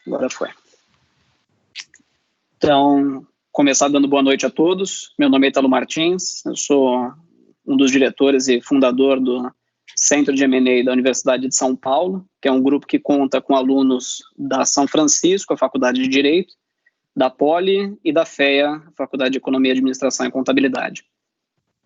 Agora foi. Então, começar dando boa noite a todos. Meu nome é Ítalo Martins, eu sou um dos diretores e fundador do Centro de M&A da Universidade de São Paulo, que é um grupo que conta com alunos da São Francisco, a Faculdade de Direito, da Poli e da FEA, a Faculdade de Economia, Administração e Contabilidade.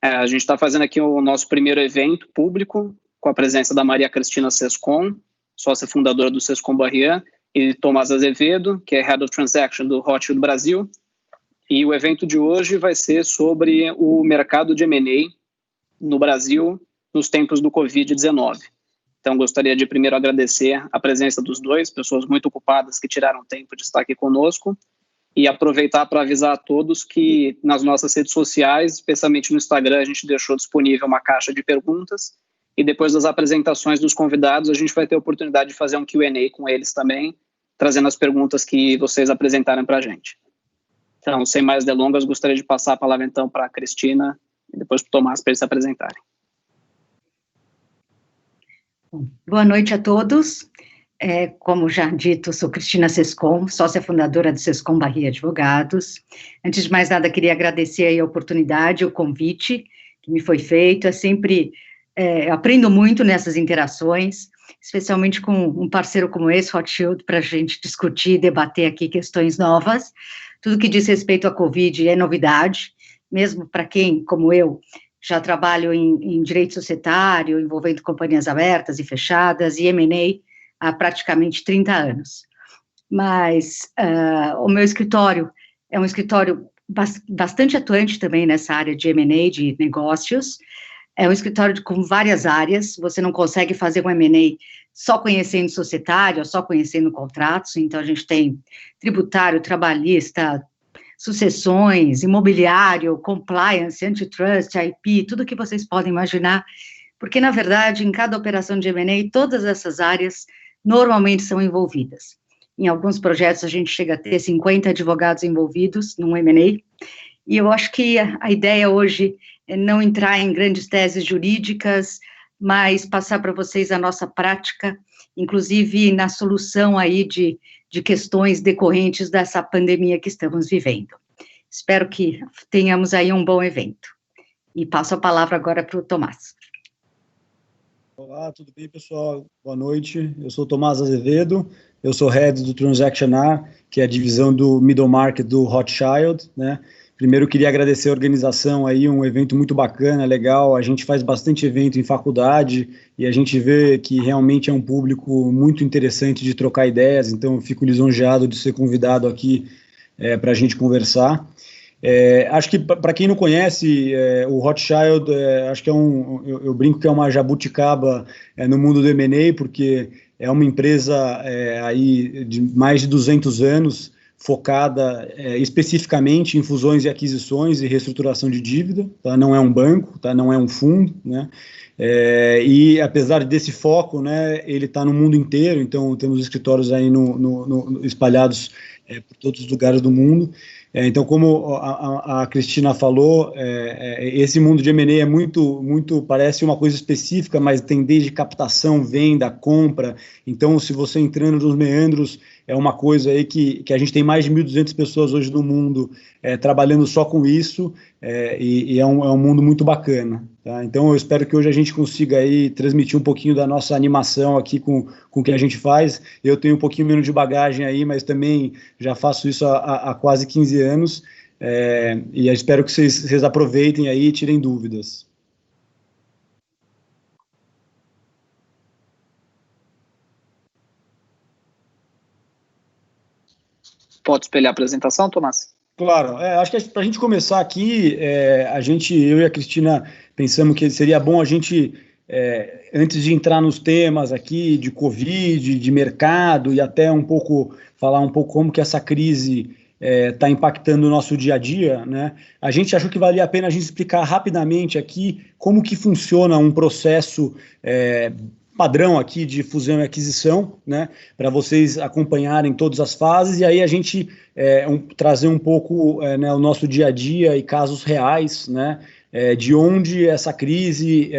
A gente está fazendo aqui o nosso primeiro evento público, com a presença da Maria Cristina Sescon, sócia fundadora do Sescon Barrier, e Tomás Azevedo, que é Head of Transaction do Rothschild Brasil. E o evento de hoje vai ser sobre o mercado de M&A no Brasil nos tempos do Covid-19. Então, gostaria de primeiro agradecer a presença dos dois, pessoas muito ocupadas que tiraram tempo de estar aqui conosco, e aproveitar para avisar a todos que nas nossas redes sociais, especialmente no Instagram, a gente deixou disponível uma caixa de perguntas, e depois das apresentações dos convidados, a gente vai ter a oportunidade de fazer um Q&A com eles também, trazendo as perguntas que vocês apresentarem para a gente. Então, sem mais delongas, gostaria de passar a palavra então para a Cristina e depois para o Tomás para eles se apresentarem. Boa noite a todos. Como já dito, sou Cristina Sescon, sócia fundadora do Sescon Barrier Advogados. Antes de mais nada, queria agradecer aí a oportunidade, o convite que me foi feito. Eu aprendo muito nessas interações, especialmente com um parceiro como esse, Rothschild, para a gente discutir e debater aqui questões novas. Tudo que diz respeito à Covid é novidade, mesmo para quem, como eu, já trabalho em direito societário, envolvendo companhias abertas e fechadas, e M&A há praticamente 30 anos. Mas o meu escritório é um escritório bastante atuante também nessa área de M&A, de negócios. É um escritório com várias áreas, você não consegue fazer um M&A só conhecendo societário, só conhecendo contratos, então a gente tem tributário, trabalhista, sucessões, imobiliário, compliance, antitrust, IP, tudo que vocês podem imaginar, porque, na verdade, em cada operação de M&A, todas essas áreas normalmente são envolvidas. Em alguns projetos, a gente chega a ter 50 advogados envolvidos num M&A, e eu acho que a ideia hoje é não entrar em grandes teses jurídicas, mas passar para vocês a nossa prática, inclusive na solução aí de questões decorrentes dessa pandemia que estamos vivendo. Espero que tenhamos aí um bom evento. E passo a palavra agora para o Tomás. Olá, tudo bem, pessoal? Boa noite. Eu sou o Tomás Azevedo, eu sou Head do Transaction R, que é a divisão do Middle Market do Rothschild, né? Primeiro, eu queria agradecer a organização aí, um evento muito bacana, legal. A gente faz bastante evento em faculdade e a gente vê que realmente é um público muito interessante de trocar ideias, então eu fico lisonjeado de ser convidado aqui para a gente conversar. Acho que, para quem não conhece, o Rothschild, acho que eu brinco que é uma jabuticaba no mundo do M&A, porque é uma empresa aí de mais de 200 anos, focada especificamente em fusões e aquisições e reestruturação de dívida, tá? Não é um banco, tá? Não é um fundo, né? E apesar desse foco, né, ele está no mundo inteiro, então temos escritórios aí espalhados por todos os lugares do mundo. Então, como a Cristina falou, esse mundo de M&A é muito, parece uma coisa específica, mas tem desde captação, venda, compra. Então, se você entrando nos meandros, é uma coisa aí que a gente tem mais de 1.200 pessoas hoje no mundo trabalhando só com isso, e é um mundo muito bacana. Tá? Então, eu espero que hoje a gente consiga aí transmitir um pouquinho da nossa animação aqui com o que a gente faz. Eu tenho um pouquinho menos de bagagem aí, mas também já faço isso há quase 15 anos, e eu espero que vocês aproveitem aí e tirem dúvidas. Pode espelhar a apresentação, Tomás? Claro, acho que para a gente começar aqui, eu e a Cristina pensamos que seria bom a gente, antes de entrar nos temas aqui de Covid, de mercado e até falar um pouco como que essa crise está impactando o nosso dia a dia, né? A gente achou que valia a pena a gente explicar rapidamente aqui como que funciona um processo padrão aqui de fusão e aquisição, né, para vocês acompanharem todas as fases, e aí a gente trazer um pouco né, o nosso dia a dia e casos reais, né, de onde essa crise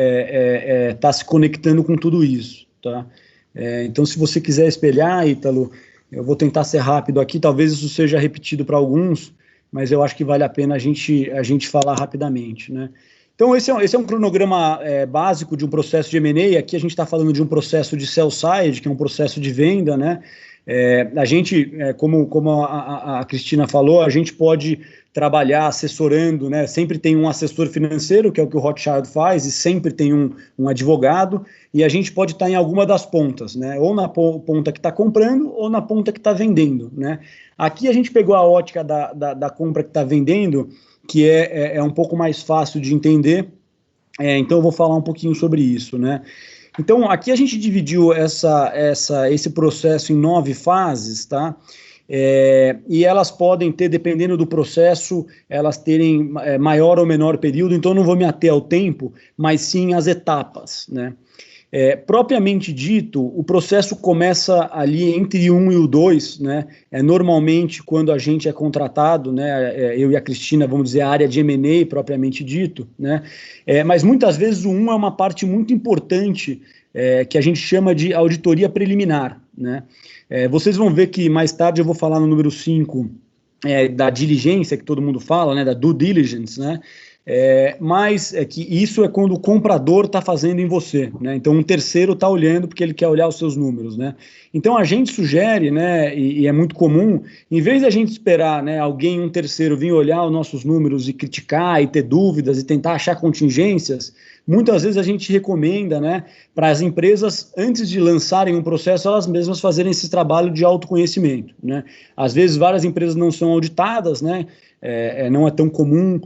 está se conectando com tudo isso. Tá? Então, se você quiser espelhar, Ítalo, Eu vou tentar ser rápido aqui, talvez isso seja repetido para alguns, mas eu acho que vale a pena a gente falar rapidamente, né? Então, esse é um cronograma básico de um processo de M&A. Aqui a gente está falando de um processo de sell side, que é um processo de venda, né? A gente, como a Cristina falou, a gente pode trabalhar assessorando, né? Sempre tem um assessor financeiro, que é o que o Rothschild faz, e sempre tem um advogado, e a gente pode estar em alguma das pontas, né? Ou na ponta que está comprando, ou na ponta que está vendendo, né? Aqui a gente pegou a ótica da compra que está vendendo, que é um pouco mais fácil de entender, então eu vou falar um pouquinho sobre isso, né? Então, aqui a gente dividiu esse processo em 9 fases, tá? E elas podem ter, dependendo do processo, elas terem maior ou menor período, então eu não vou me ater ao tempo, mas sim às etapas, né? Propriamente dito, o processo começa ali entre 1 e o 2, né? Normalmente, quando a gente é contratado, né, eu e a Cristina, vamos dizer, a área de M&A propriamente dito, né? Mas muitas vezes o 1 é uma parte muito importante, que a gente chama de auditoria preliminar, né? Vocês vão ver que mais tarde eu vou falar no número 5, da diligência, que todo mundo fala, né, da due diligence, né? Mas que isso é quando o comprador está fazendo em você, né? Então um terceiro está olhando porque ele quer olhar os seus números, né? Então a gente sugere, né, e é muito comum, em vez de a gente esperar, né, um terceiro vir olhar os nossos números e criticar e ter dúvidas e tentar achar contingências, muitas vezes a gente recomenda, né, para as empresas, antes de lançarem um processo, elas mesmas fazerem esse trabalho de autoconhecimento, né? Às vezes várias empresas não são auditadas, né? Não é tão comum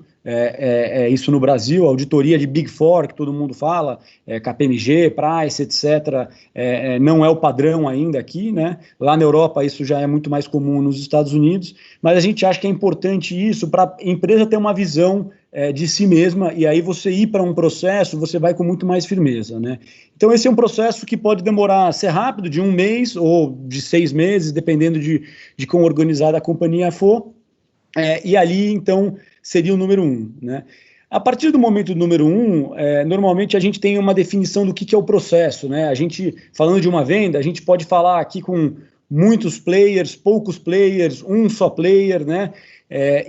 isso no Brasil, a auditoria de Big Four, que todo mundo fala, KPMG, Price, etc., não é o padrão ainda aqui, né? Lá na Europa isso já é muito mais comum nos Estados Unidos, mas a gente acha que é importante isso para a empresa ter uma visão de si mesma, e aí você ir para um processo, você vai com muito mais firmeza, né? Então esse é um processo que pode demorar, ser rápido, de 1 mês ou de 6 meses, dependendo de quão organizada a companhia for, e ali, então, seria o número 1, né? A partir do momento do número 1, normalmente a gente tem uma definição do que é o processo, né? A gente, falando de uma venda, a gente pode falar aqui com muitos players, poucos players, um só player, né?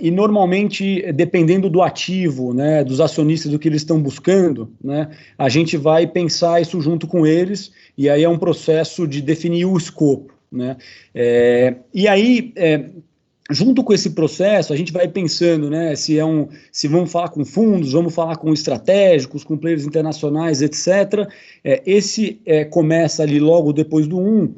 E normalmente, dependendo do ativo, né, dos acionistas, do que eles estão buscando, né, a gente vai pensar isso junto com eles, e aí é um processo de definir o escopo, né? E aí, junto com esse processo, a gente vai pensando, né, se vamos falar com fundos, vamos falar com estratégicos, com players internacionais, etc. Esse começa ali logo depois do 1,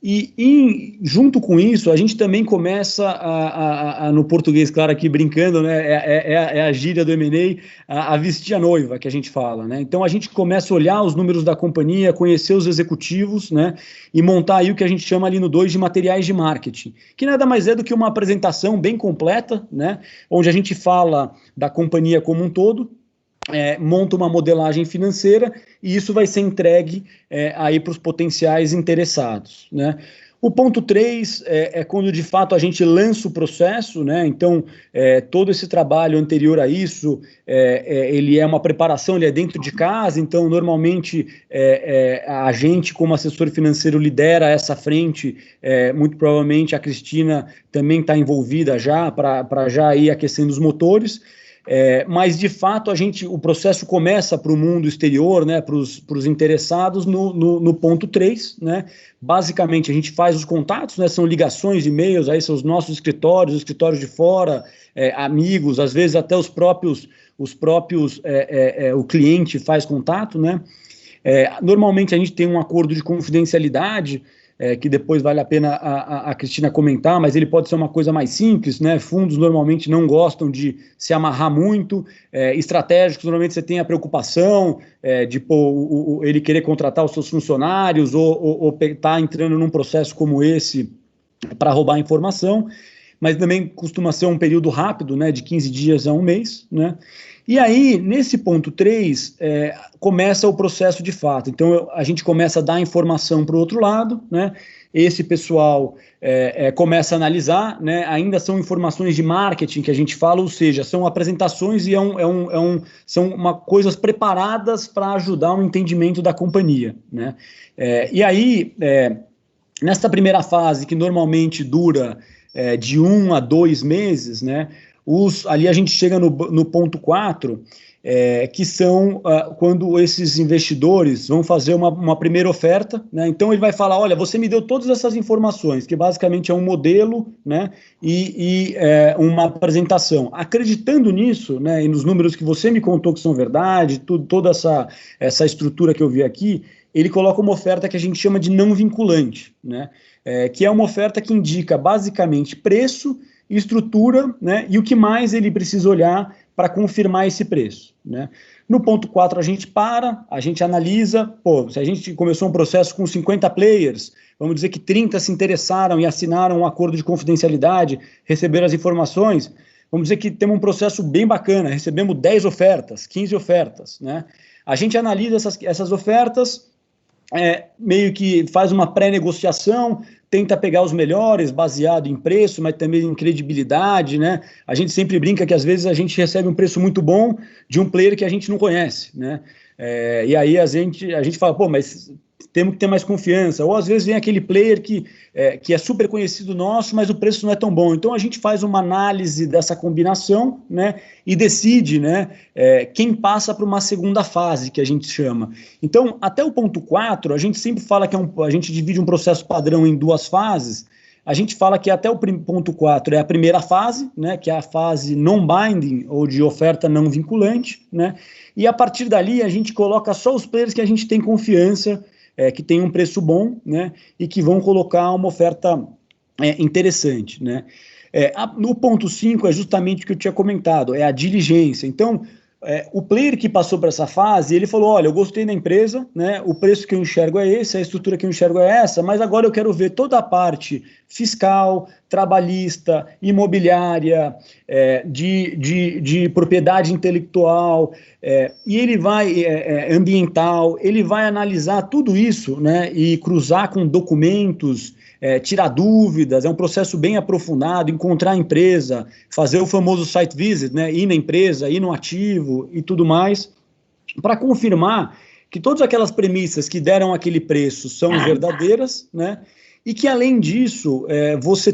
e junto com isso, a gente também começa no português, claro, aqui brincando, né, é a gíria do M&A, a vestir a noiva, que a gente fala, né? Então a gente começa a olhar os números da companhia, conhecer os executivos, né, e montar aí o que a gente chama ali no 2 de materiais de marketing, que nada mais é do que uma apresentação bem completa, né, onde a gente fala da companhia como um todo, monta uma modelagem financeira, e isso vai ser entregue aí para os potenciais interessados, né? O ponto 3 é quando de fato a gente lança o processo, né? Então todo esse trabalho anterior a isso, ele é uma preparação, ele é dentro de casa, então normalmente a gente como assessor financeiro lidera essa frente, muito provavelmente a Cristina também está envolvida já, para já ir aquecendo os motores. Mas de fato o processo começa para o mundo exterior, né, para os interessados no ponto 3, né? Basicamente a gente faz os contatos, né, são ligações, e-mails, aí são os nossos escritórios, os escritórios de fora, amigos, às vezes até o cliente faz contato, né? Normalmente a gente tem um acordo de confidencialidade, que depois vale a pena a Cristina comentar, mas ele pode ser uma coisa mais simples, né? Fundos normalmente não gostam de se amarrar muito, estratégicos normalmente você tem a preocupação de ele querer contratar os seus funcionários ou tá entrando num processo como esse para roubar informação, mas também costuma ser um período rápido, né, de 15 dias a 1 mês, né? E aí, nesse ponto 3, começa o processo de fato. Então, a gente começa a dar informação para o outro lado, né? Esse pessoal começa a analisar, né? Ainda são informações de marketing que a gente fala, ou seja, são apresentações e são coisas preparadas para ajudar o entendimento da companhia, né? E aí, nessa primeira fase, que normalmente dura de 1 a 2 meses, né, ali a gente chega no ponto 4, que são quando esses investidores vão fazer uma primeira oferta, né? Então ele vai falar, olha, você me deu todas essas informações, que basicamente é um modelo, né, e uma apresentação. Acreditando nisso, né, e nos números que você me contou que são verdade, toda essa estrutura que eu vi aqui, ele coloca uma oferta que a gente chama de não vinculante, né, que é uma oferta que indica basicamente preço, estrutura, né, e o que mais ele precisa olhar para confirmar esse preço, né. No ponto 4 a gente analisa, se a gente começou um processo com 50 players, vamos dizer que 30 se interessaram e assinaram um acordo de confidencialidade, receberam as informações, vamos dizer que temos um processo bem bacana, recebemos 10 ofertas, 15 ofertas, né. A gente analisa essas ofertas, meio que faz uma pré-negociação, tenta pegar os melhores, baseado em preço, mas também em credibilidade, né? A gente sempre brinca que às vezes a gente recebe um preço muito bom de um player que a gente não conhece, né? E aí a gente fala, pô, mas temos que ter mais confiança. Ou às vezes vem aquele player que é super conhecido nosso, mas o preço não é tão bom. Então a gente faz uma análise dessa combinação, né, e decide, né, quem passa para uma segunda fase, que a gente chama. Então, até o ponto 4, a gente sempre fala que a gente divide um processo padrão em 2 fases. A gente fala que até o ponto 4 é a primeira fase, né, que é a fase non-binding, ou de oferta não vinculante, né, e a partir dali a gente coloca só os players que a gente tem confiança, que tem um preço bom, né, e que vão colocar uma oferta interessante, né. No ponto 5 é justamente o que eu tinha comentado, é a diligência. Então, o player que passou por essa fase, ele falou, olha, eu gostei da empresa, né, o preço que eu enxergo é esse, a estrutura que eu enxergo é essa, mas agora eu quero ver toda a parte fiscal, trabalhista, imobiliária, de propriedade intelectual, e ele vai, ambiental, ele vai analisar tudo isso, né, e cruzar com documentos, tirar dúvidas, é um processo bem aprofundado, encontrar a empresa, fazer o famoso site visit, né, ir na empresa, ir no ativo e tudo mais, para confirmar que todas aquelas premissas que deram aquele preço são verdadeiras, né, e que além disso, você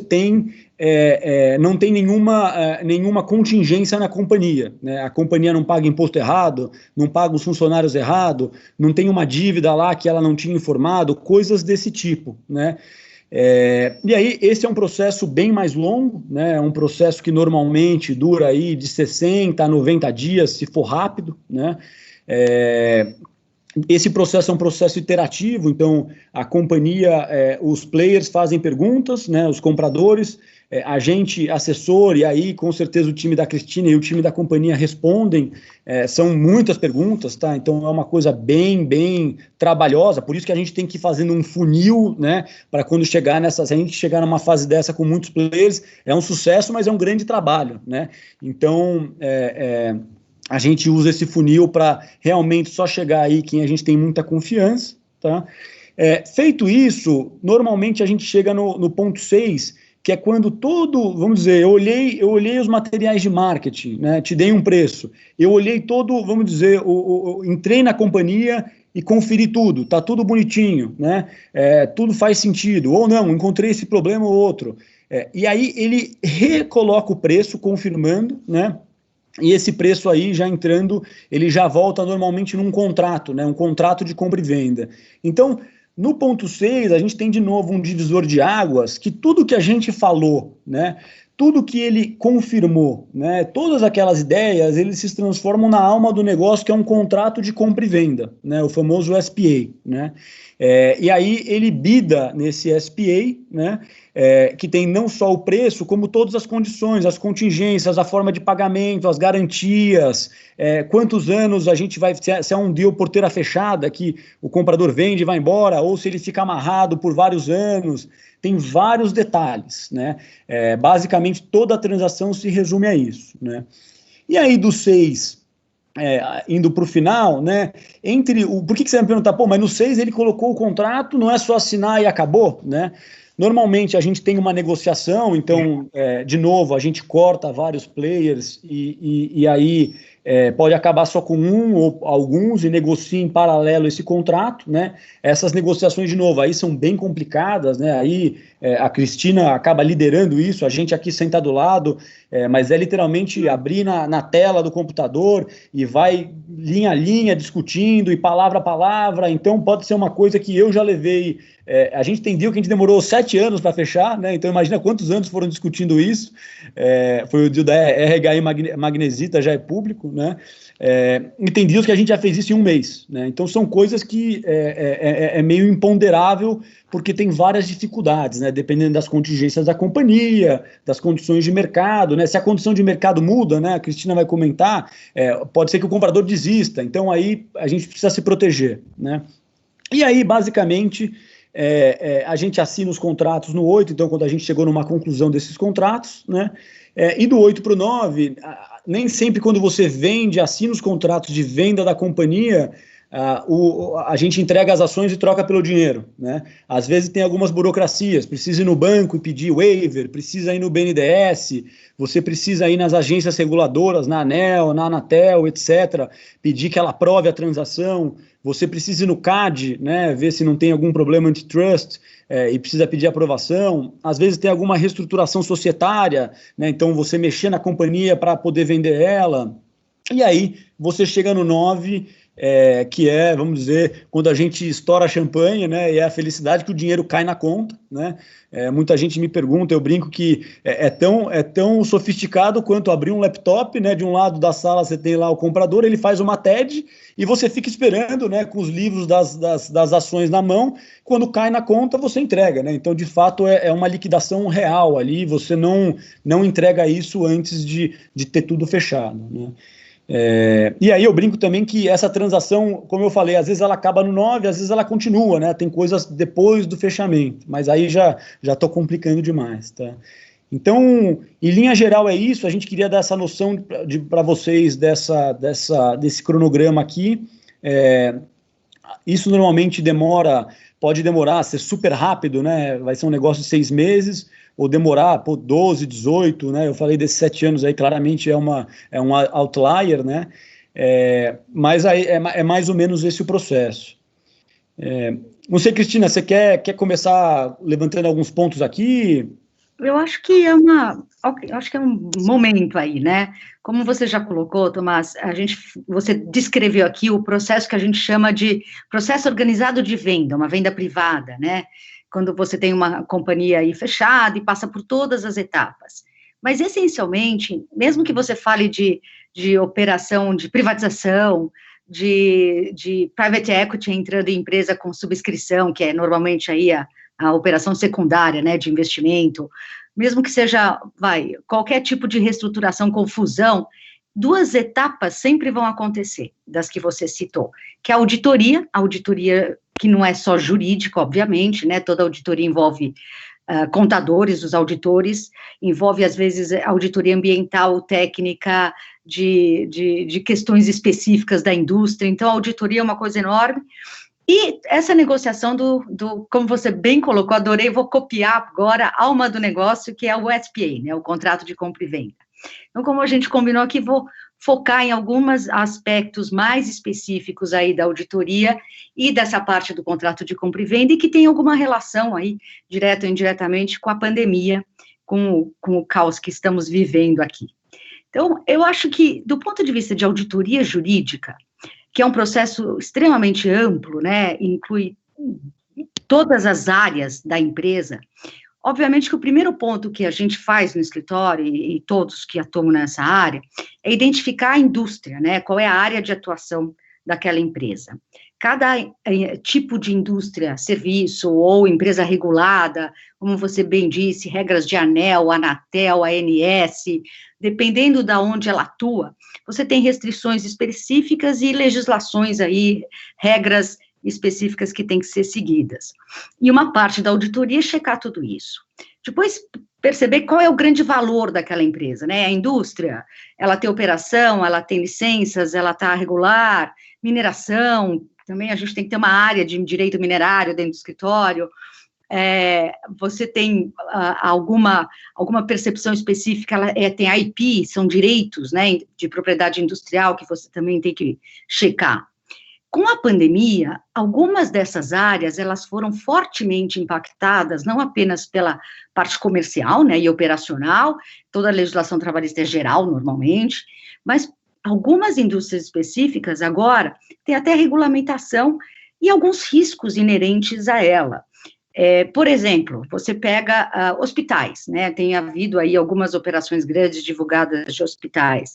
não tem nenhuma contingência na companhia, né, a companhia não paga imposto errado, não paga os funcionários errado, não tem uma dívida lá que ela não tinha informado, coisas desse tipo, né. E aí, esse é um processo bem mais longo, né, é um processo que normalmente dura aí de 60 a 90 dias, se for rápido, né, esse processo é um processo iterativo, então a companhia, os players fazem perguntas, né, os compradores, a gente, assessor, e aí com certeza o time da Cristina e o time da companhia respondem, são muitas perguntas, tá? Então é uma coisa bem trabalhosa, por isso que a gente tem que ir fazendo um funil, né, para quando se a gente chegar numa fase dessa com muitos players, é um sucesso, mas é um grande trabalho, né? Então, a gente usa esse funil para realmente só chegar aí quem a gente tem muita confiança, tá? Feito isso, normalmente a gente chega no ponto 6, que é quando vamos dizer, eu olhei os materiais de marketing, né, te dei um preço, eu olhei vamos dizer, entrei na companhia e conferi tudo, tá tudo bonitinho, né, tudo faz sentido, ou não, encontrei esse problema ou outro, e aí ele recoloca o preço, confirmando, né, e esse preço aí já entrando, ele já volta normalmente num contrato, né, um contrato de compra e venda. Então, no ponto 6, a gente tem de novo um divisor de águas, que tudo que a gente falou, né, tudo que ele confirmou, né, todas aquelas ideias, eles se transformam na alma do negócio, que é um contrato de compra e venda, né, o famoso SPA, né, e aí ele bida nesse SPA, né, que tem não só o preço, como todas as condições, as contingências, a forma de pagamento, as garantias, quantos anos a gente vai, se é um deal porteira fechada, que o comprador vende e vai embora, ou se ele fica amarrado por vários anos, tem vários detalhes, né? Basicamente, toda a transação se resume a isso, né? E aí, do 6, indo para o final, né? Por que você vai me perguntar, pô, mas no 6 ele colocou o contrato, não é só assinar e acabou, né? Normalmente a gente tem uma negociação, então, de novo, a gente corta vários players e aí pode acabar só com um ou alguns e negocia em paralelo esse contrato, né? Essas negociações, de novo, aí são bem complicadas, né? Aí a Cristina acaba liderando isso, a gente aqui senta do lado, mas é literalmente abrir na tela do computador e vai linha a linha discutindo e palavra a palavra, então pode ser uma coisa que eu já levei. A gente tem deal que a gente demorou 7 anos para fechar, né? Então imagina quantos anos foram discutindo isso. Foi o deal da RH e Magnesita, já é público, né? E tem deals que a gente já fez isso em 1 mês, né? Então são coisas que é meio imponderável, porque tem várias dificuldades, né? Dependendo das contingências da companhia, das condições de mercado, né? Se a condição de mercado muda, né? A Cristina vai comentar, pode ser que o comprador desista, então aí a gente precisa se proteger, né? E aí, basicamente, a gente assina os contratos no 8, então quando a gente chegou numa conclusão desses contratos, né? E do 8 para o 9, nem sempre quando você vende, assina os contratos de venda da companhia, a gente entrega as ações e troca pelo dinheiro, né? Às vezes tem algumas burocracias, precisa ir no banco e pedir waiver, precisa ir no BNDES, você precisa ir nas agências reguladoras, na ANEEL, na Anatel, etc., pedir que ela aprove a transação, você precisa ir no CAD, né, ver se não tem algum problema antitrust, e precisa pedir aprovação. Às vezes tem alguma reestruturação societária, né, então você mexer na companhia para poder vender ela. E aí você chega no 9, que vamos dizer, quando a gente estoura a champanhe, né, e é a felicidade que o dinheiro cai na conta, né? Muita gente me pergunta, eu brinco que é tão sofisticado quanto abrir um laptop, né? De um lado da sala você tem lá o comprador, ele faz uma TED e você fica esperando, né? Com os livros das ações na mão, quando cai na conta você entrega, né? Então, de fato, é uma liquidação real ali, você não entrega isso antes de ter tudo fechado, né? E aí eu brinco também que essa transação, como eu falei, às vezes ela acaba no 9, às vezes ela continua, né? Tem coisas depois do fechamento, mas aí já estou complicando demais, tá? Então, em linha geral é isso, a gente queria dar essa noção para vocês desse cronograma aqui. Isso normalmente pode demorar, ser super rápido, né? Vai ser um negócio de 6 meses, ou demorar 12, 18, né? Eu falei desses 7 anos aí, claramente é um outlier, né? Mas aí é mais ou menos esse o processo. Não sei, Cristina, você quer começar levantando alguns pontos aqui? Eu acho que é um momento aí, né? Como você já colocou, Tomás, você descreveu aqui o processo que a gente chama de processo organizado de venda, uma venda privada, né? Quando você tem uma companhia aí fechada e passa por todas as etapas. Mas, essencialmente, mesmo que você fale de operação de privatização, de private equity entrando em empresa com subscrição, que é normalmente aí a operação secundária, né, de investimento, mesmo que seja, qualquer tipo de reestruturação com fusão, 2 etapas sempre vão acontecer, das que você citou, que é a auditoria que não é só jurídica, obviamente, né, toda auditoria envolve contadores, os auditores, envolve, às vezes, auditoria ambiental, técnica, de questões específicas da indústria, então a auditoria é uma coisa enorme. E essa negociação como você bem colocou, adorei, vou copiar agora a alma do negócio, que é o SPA, né, o contrato de compra e venda. Então, como a gente combinou aqui, vou focar em alguns aspectos mais específicos aí da auditoria e dessa parte do contrato de compra e venda, e que tem alguma relação aí, direta ou indiretamente, com a pandemia, com o caos que estamos vivendo aqui. Então, eu acho que, do ponto de vista de auditoria jurídica, que é um processo extremamente amplo, né, inclui todas as áreas da empresa, obviamente que o primeiro ponto que a gente faz no escritório, e todos que atuam nessa área, é identificar a indústria, né, qual é a área de atuação daquela empresa. Cada tipo de indústria, serviço ou empresa regulada, como você bem disse, regras de ANEEL, Anatel, ANS, dependendo de onde ela atua, você tem restrições específicas e legislações aí, regras específicas que têm que ser seguidas. E uma parte da auditoria é checar tudo isso. Depois, perceber qual é o grande valor daquela empresa, né? A indústria, ela tem operação, ela tem licenças, ela está regular, mineração, também a gente tem que ter uma área de direito minerário dentro do escritório, você tem alguma percepção específica, tem IP, são direitos, né, de propriedade industrial que você também tem que checar. Com a pandemia, algumas dessas áreas, elas foram fortemente impactadas, não apenas pela parte comercial, né, e operacional, toda a legislação trabalhista é geral, normalmente, mas algumas indústrias específicas, agora, têm até regulamentação e alguns riscos inerentes a ela. Por exemplo, você pega hospitais, né, tem havido aí algumas operações grandes divulgadas de hospitais.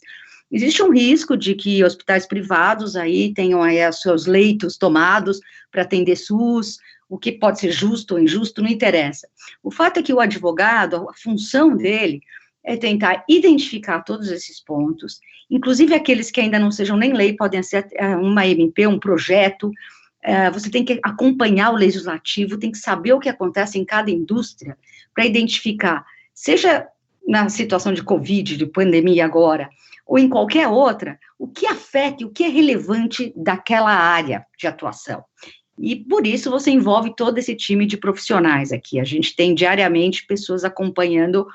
Existe um risco de que hospitais privados aí tenham aí os seus leitos tomados para atender SUS, o que pode ser justo ou injusto, não interessa. O fato é que o advogado, a função dele é tentar identificar todos esses pontos, inclusive aqueles que ainda não sejam nem lei, podem ser uma MP, um projeto. Você tem que acompanhar o legislativo, tem que saber o que acontece em cada indústria para identificar, seja na situação de Covid, de pandemia agora, ou em qualquer outra, o que afeta, o que é relevante daquela área de atuação. E, por isso, você envolve todo esse time de profissionais aqui. A gente tem, diariamente, pessoas acompanhando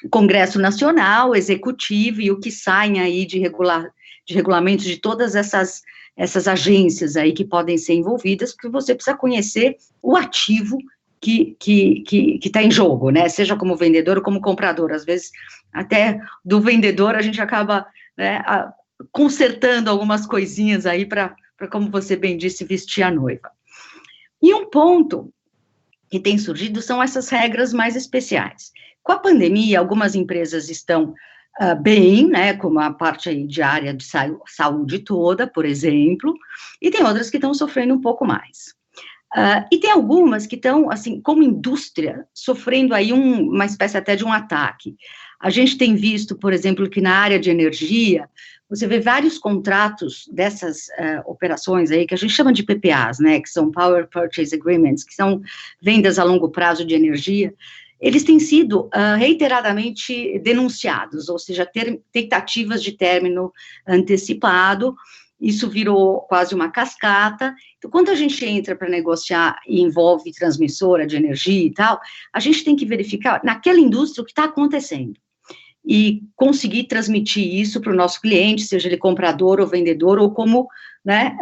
o Congresso Nacional, Executivo, e o que saem aí de regulamentos de todas essas agências aí que podem ser envolvidas, porque você precisa conhecer o ativo que está em jogo, né, seja como vendedor ou como comprador. Às vezes, até do vendedor, a gente acaba, né, consertando algumas coisinhas aí para, como você bem disse, vestir a noiva. E um ponto que tem surgido são essas regras mais especiais. Com a pandemia, algumas empresas estão bem, né, como a parte aí de área de saúde toda, por exemplo, e tem outras que estão sofrendo um pouco mais. E tem algumas que estão, assim, como indústria, sofrendo aí uma espécie até de um ataque. A gente tem visto, por exemplo, que na área de energia, você vê vários contratos dessas operações aí, que a gente chama de PPAs, né, que são Power Purchase Agreements, que são vendas a longo prazo de energia. Eles têm sido reiteradamente denunciados, ou seja, tentativas de término antecipado. Isso virou quase uma cascata. Então, quando a gente entra para negociar e envolve transmissora de energia e tal, a gente tem que verificar naquela indústria o que está acontecendo e conseguir transmitir isso para o nosso cliente, seja ele comprador ou vendedor, ou como, né,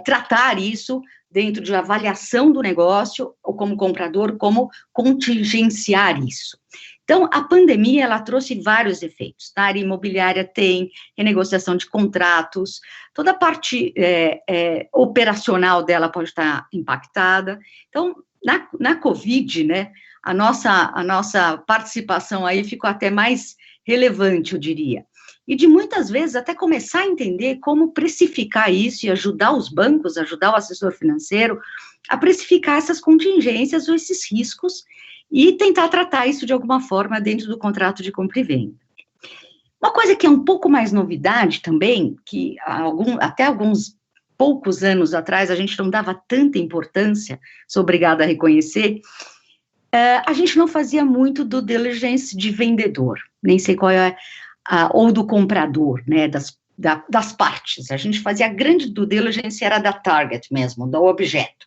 tratar isso dentro de avaliação do negócio, ou como comprador, como contingenciar isso. Então, a pandemia, ela trouxe vários efeitos, tá? A área imobiliária tem renegociação de contratos, toda a parte operacional dela pode estar impactada. Então, na Covid, né, a nossa participação aí ficou até mais relevante, eu diria. E de muitas vezes até começar a entender como precificar isso e ajudar os bancos, ajudar o assessor financeiro a precificar essas contingências ou esses riscos e tentar tratar isso de alguma forma dentro do contrato de compra e venda. Uma coisa que é um pouco mais novidade também, que até alguns poucos anos atrás a gente não dava tanta importância, sou obrigada a reconhecer, a gente não fazia muito due diligence de vendedor, nem sei qual é ou do comprador, né, das partes. A gente fazia a grande due diligence, era da target mesmo, do objeto.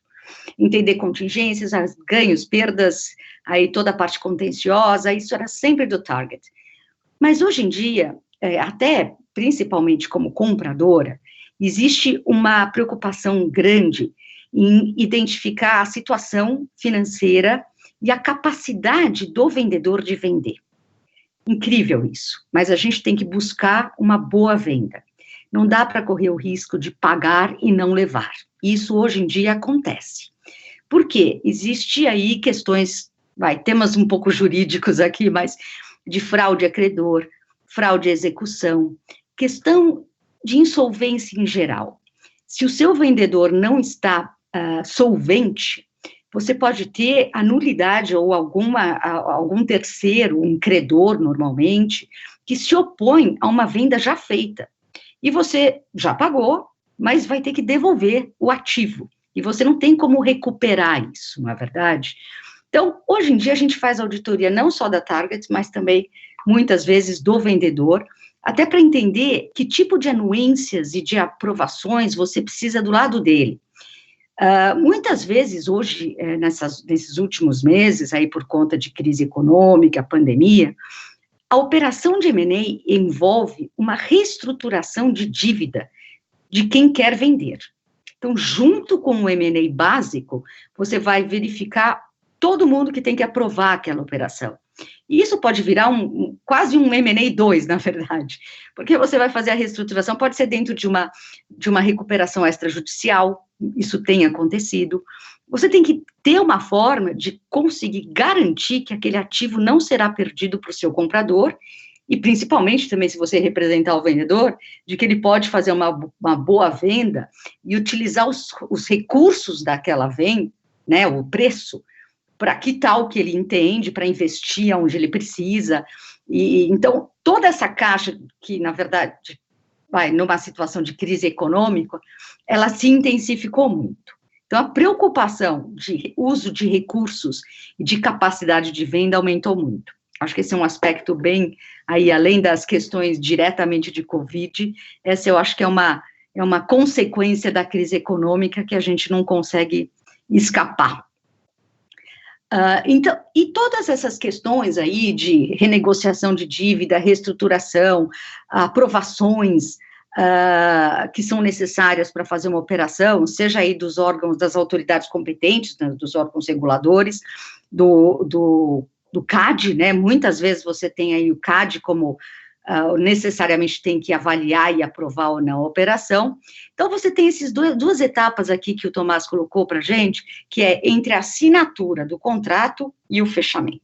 Entender contingências, ganhos, perdas, aí toda a parte contenciosa, isso era sempre do target. Mas hoje em dia, até principalmente como compradora, existe uma preocupação grande em identificar a situação financeira e a capacidade do vendedor de vender. Incrível isso, mas a gente tem que buscar uma boa venda. Não dá para correr o risco de pagar e não levar. Isso hoje em dia acontece. Por quê? Existe aí questões, temas um pouco jurídicos aqui, mas de fraude a credor, fraude à execução, questão de insolvência em geral. Se o seu vendedor não está solvente, você pode ter a nulidade ou algum terceiro, um credor, normalmente, que se opõe a uma venda já feita. E você já pagou, mas vai ter que devolver o ativo. E você não tem como recuperar isso, não é verdade? Então, hoje em dia, a gente faz auditoria não só da target, mas também, muitas vezes, do vendedor, até para entender que tipo de anuências e de aprovações você precisa do lado dele. Muitas vezes, hoje, nesses últimos meses, aí por conta de crise econômica, pandemia, a operação de M&A envolve uma reestruturação de dívida de quem quer vender. Então, junto com o M&A básico, você vai verificar todo mundo que tem que aprovar aquela operação. E isso pode virar quase um M&A 2, na verdade, porque você vai fazer a reestruturação, pode ser dentro de uma recuperação extrajudicial, isso tem acontecido. Você tem que ter uma forma de conseguir garantir que aquele ativo não será perdido para o seu comprador, e principalmente também, se você representar o vendedor, de que ele pode fazer uma boa venda e utilizar os recursos daquela venda, né, o preço, para quitar o que ele entende, para investir onde ele precisa. E então, toda essa caixa que, na verdade, numa situação de crise econômica, ela se intensificou muito. Então, a preocupação de uso de recursos e de capacidade de venda aumentou muito. Acho que esse é um aspecto bem, aí, além das questões diretamente de Covid, essa eu acho que é uma consequência da crise econômica que a gente não consegue escapar. Então, e todas essas questões aí de renegociação de dívida, reestruturação, aprovações que são necessárias para fazer uma operação, seja aí dos órgãos, das autoridades competentes, né, dos órgãos reguladores, do CAD, né, muitas vezes você tem aí o CAD como necessariamente tem que avaliar e aprovar ou não a operação. Então, você tem essas duas etapas aqui que o Tomás colocou para a gente, que é entre a assinatura do contrato e o fechamento.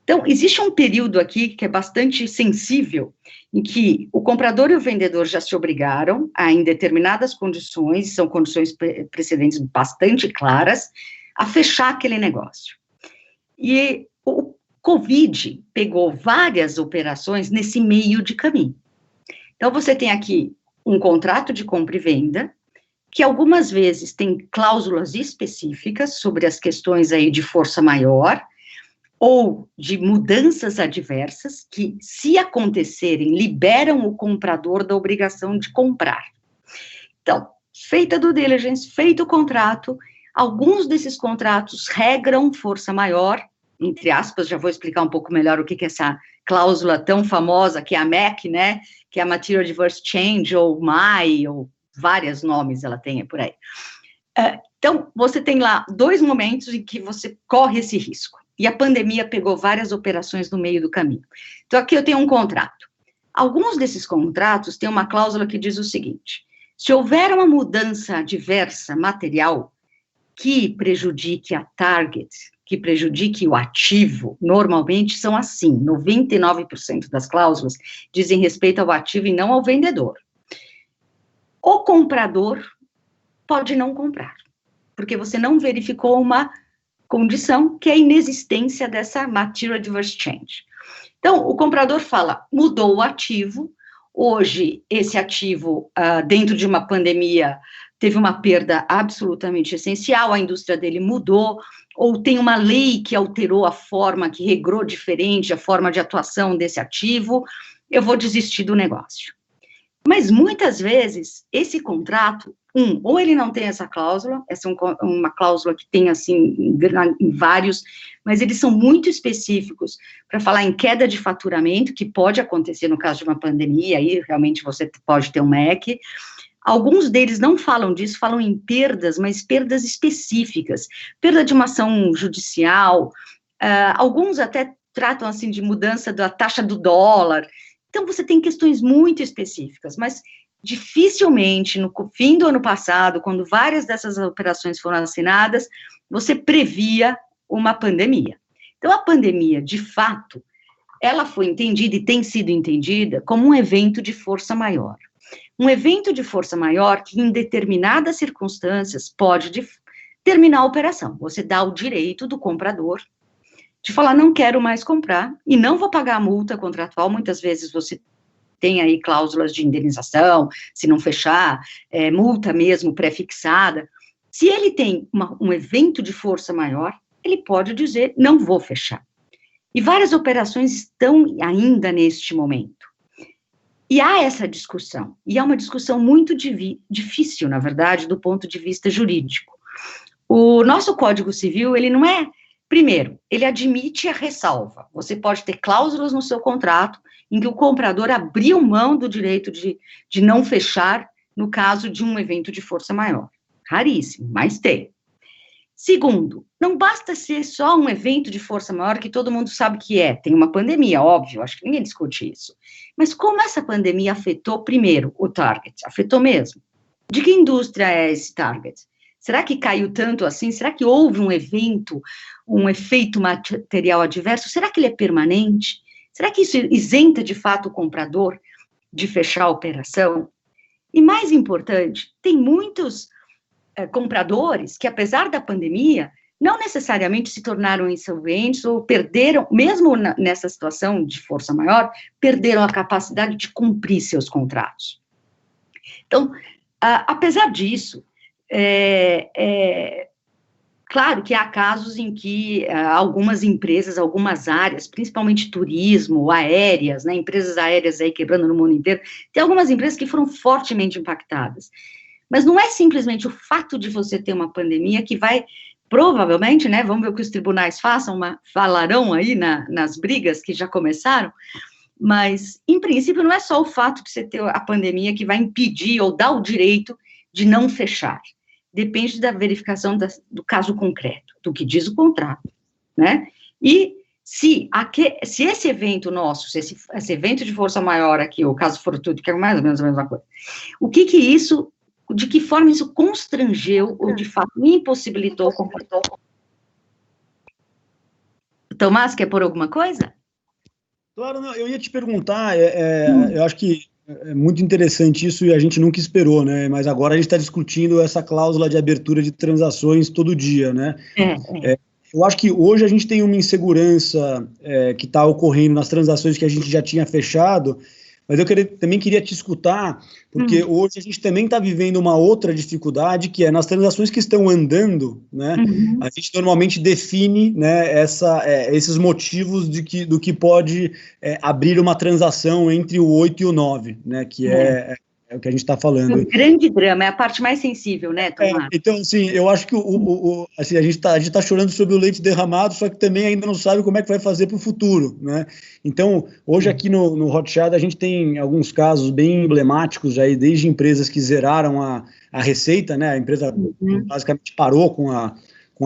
Então, existe um período aqui que é bastante sensível, em que o comprador e o vendedor já se obrigaram a, em determinadas condições, são condições precedentes bastante claras, a fechar aquele negócio. E o Covid pegou várias operações nesse meio de caminho. Então, você tem aqui um contrato de compra e venda, que algumas vezes tem cláusulas específicas sobre as questões aí de força maior, ou de mudanças adversas, que, se acontecerem, liberam o comprador da obrigação de comprar. Então, feita a due diligence, feito o contrato, alguns desses contratos regram força maior, entre aspas, já vou explicar um pouco melhor o que é essa cláusula tão famosa, que é a MAC, né, que é a Material Adverse Change, ou MAI, ou vários nomes ela tem por aí. Então, você tem lá dois momentos em que você corre esse risco, e a pandemia pegou várias operações no meio do caminho. Então, aqui eu tenho um contrato. Alguns desses contratos têm uma cláusula que diz o seguinte: se houver uma mudança adversa material que prejudique a target, que prejudique o ativo, normalmente são assim, 99% das cláusulas dizem respeito ao ativo e não ao vendedor. O comprador pode não comprar, porque você não verificou uma condição que é a inexistência dessa Material Adverse Change. Então, o comprador fala, mudou o ativo, hoje esse ativo, dentro de uma pandemia, teve uma perda absolutamente essencial, a indústria dele mudou, ou tem uma lei que alterou a forma, que regrou diferente a forma de atuação desse ativo, eu vou desistir do negócio. Mas, muitas vezes, esse contrato, ou ele não tem essa cláusula, essa é uma cláusula que tem, assim, em vários, mas eles são muito específicos para falar em queda de faturamento, que pode acontecer no caso de uma pandemia, aí realmente você pode ter um MEC. Alguns deles não falam disso, falam em perdas, mas perdas específicas, perda de uma ação judicial, alguns até tratam, assim, de mudança da taxa do dólar. Então, você tem questões muito específicas, mas dificilmente, no fim do ano passado, quando várias dessas operações foram assinadas, você previa uma pandemia. Então, a pandemia, de fato, ela foi entendida e tem sido entendida como um evento de força maior. Um evento de força maior que, em determinadas circunstâncias, pode terminar a operação. Você dá o direito do comprador de falar, não quero mais comprar e não vou pagar a multa contratual. Muitas vezes você tem aí cláusulas de indenização, se não fechar, multa mesmo pré-fixada. Se ele tem um evento de força maior, ele pode dizer, não vou fechar. E várias operações estão ainda neste momento. E há essa discussão, e é uma discussão muito difícil, na verdade, do ponto de vista jurídico, O nosso Código Civil, ele não é... Primeiro, ele admite a ressalva. Você pode ter cláusulas no seu contrato em que o comprador abriu mão do direito de não fechar no caso de um evento de força maior. Raríssimo, mas tem. Segundo, não basta ser só um evento de força maior que todo mundo sabe que é. Tem uma pandemia, óbvio, acho que ninguém discute isso. Mas como essa pandemia afetou, primeiro, o target? Afetou mesmo. De que indústria é esse target? Será que caiu tanto assim? Será que houve um evento, um efeito material adverso? Será que ele é permanente? Será que isso isenta, de fato, o comprador de fechar a operação? E mais importante, tem muitos compradores que, apesar da pandemia, não necessariamente se tornaram insolventes ou perderam, mesmo nessa situação de força maior, perderam a capacidade de cumprir seus contratos. Então, apesar disso, claro que há casos em que algumas empresas, algumas áreas, principalmente turismo, aéreas, né, empresas aéreas aí quebrando no mundo inteiro, tem algumas empresas que foram fortemente impactadas. Mas não é simplesmente o fato de você ter uma pandemia que vai, provavelmente, né, vamos ver o que os tribunais falarão aí nas brigas que já começaram, mas, em princípio, não é só o fato de você ter a pandemia que vai impedir ou dar o direito de não fechar. Depende da verificação do caso concreto, do que diz o contrato, né? E se esse evento nosso, se esse evento de força maior aqui, o caso fortuito, que é mais ou menos a mesma coisa, de que forma isso constrangeu ou, de fato, impossibilitou o comportamento? Tomás, quer pôr alguma coisa? Claro, não, eu ia te perguntar, eu acho que é muito interessante isso e a gente nunca esperou, né? Mas agora a gente está discutindo essa cláusula de abertura de transações todo dia, né? Eu acho que hoje a gente tem uma insegurança que está ocorrendo nas transações que a gente já tinha fechado, mas eu também queria te escutar, porque hoje a gente também está vivendo uma outra dificuldade, que é nas transações que estão andando, né, a gente normalmente define, né, esses motivos do que pode abrir uma transação entre o 8 e o 9, né, que é o que a gente está falando. O grande drama, é a parte mais sensível, né, Tomás? Então, assim, eu acho que assim, a gente tá chorando sobre o leite derramado, só que também ainda não sabe como é que vai fazer para o futuro, né? Então, hoje aqui no Rothschild a gente tem alguns casos bem emblemáticos aí, desde empresas que zeraram a receita, né? A empresa basicamente parou com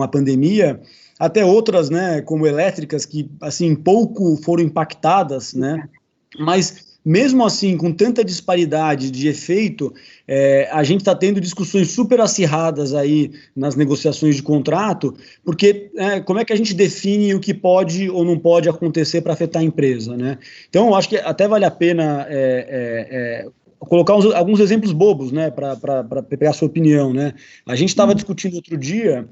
a pandemia, até outras, né, como elétricas, que, assim, pouco foram impactadas, né? Mas mesmo assim, com tanta disparidade de efeito, a gente está tendo discussões super acirradas aí nas negociações de contrato, porque como é que a gente define o que pode ou não pode acontecer para afetar a empresa, né? Então, eu acho que até vale a pena colocar alguns exemplos bobos, né, para pegar a sua opinião, né? A gente estava discutindo outro dia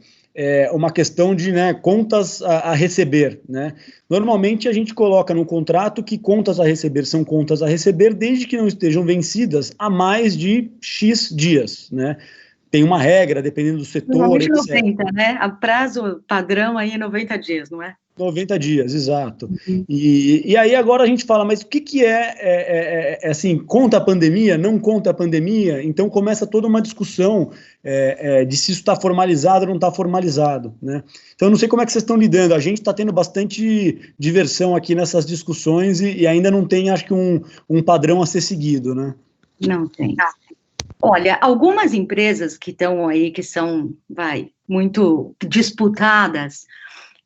uma questão de, né, contas a receber, né? Normalmente a gente coloca no contrato que contas a receber são contas a receber desde que não estejam vencidas há mais de X dias, né? Tem uma regra, dependendo do setor, normalmente 90, né? A prazo padrão aí é 90 dias, não é? 90 dias, exato. E aí agora a gente fala, mas o que assim, conta a pandemia, não conta a pandemia? Então começa toda uma discussão de se isso está formalizado ou não está formalizado, né? Então eu não sei como é que vocês estão lidando, a gente está tendo bastante diversão aqui nessas discussões e ainda não tem, acho que, um padrão a ser seguido, né? Não tem. Olha, algumas empresas que estão aí, que são, muito disputadas,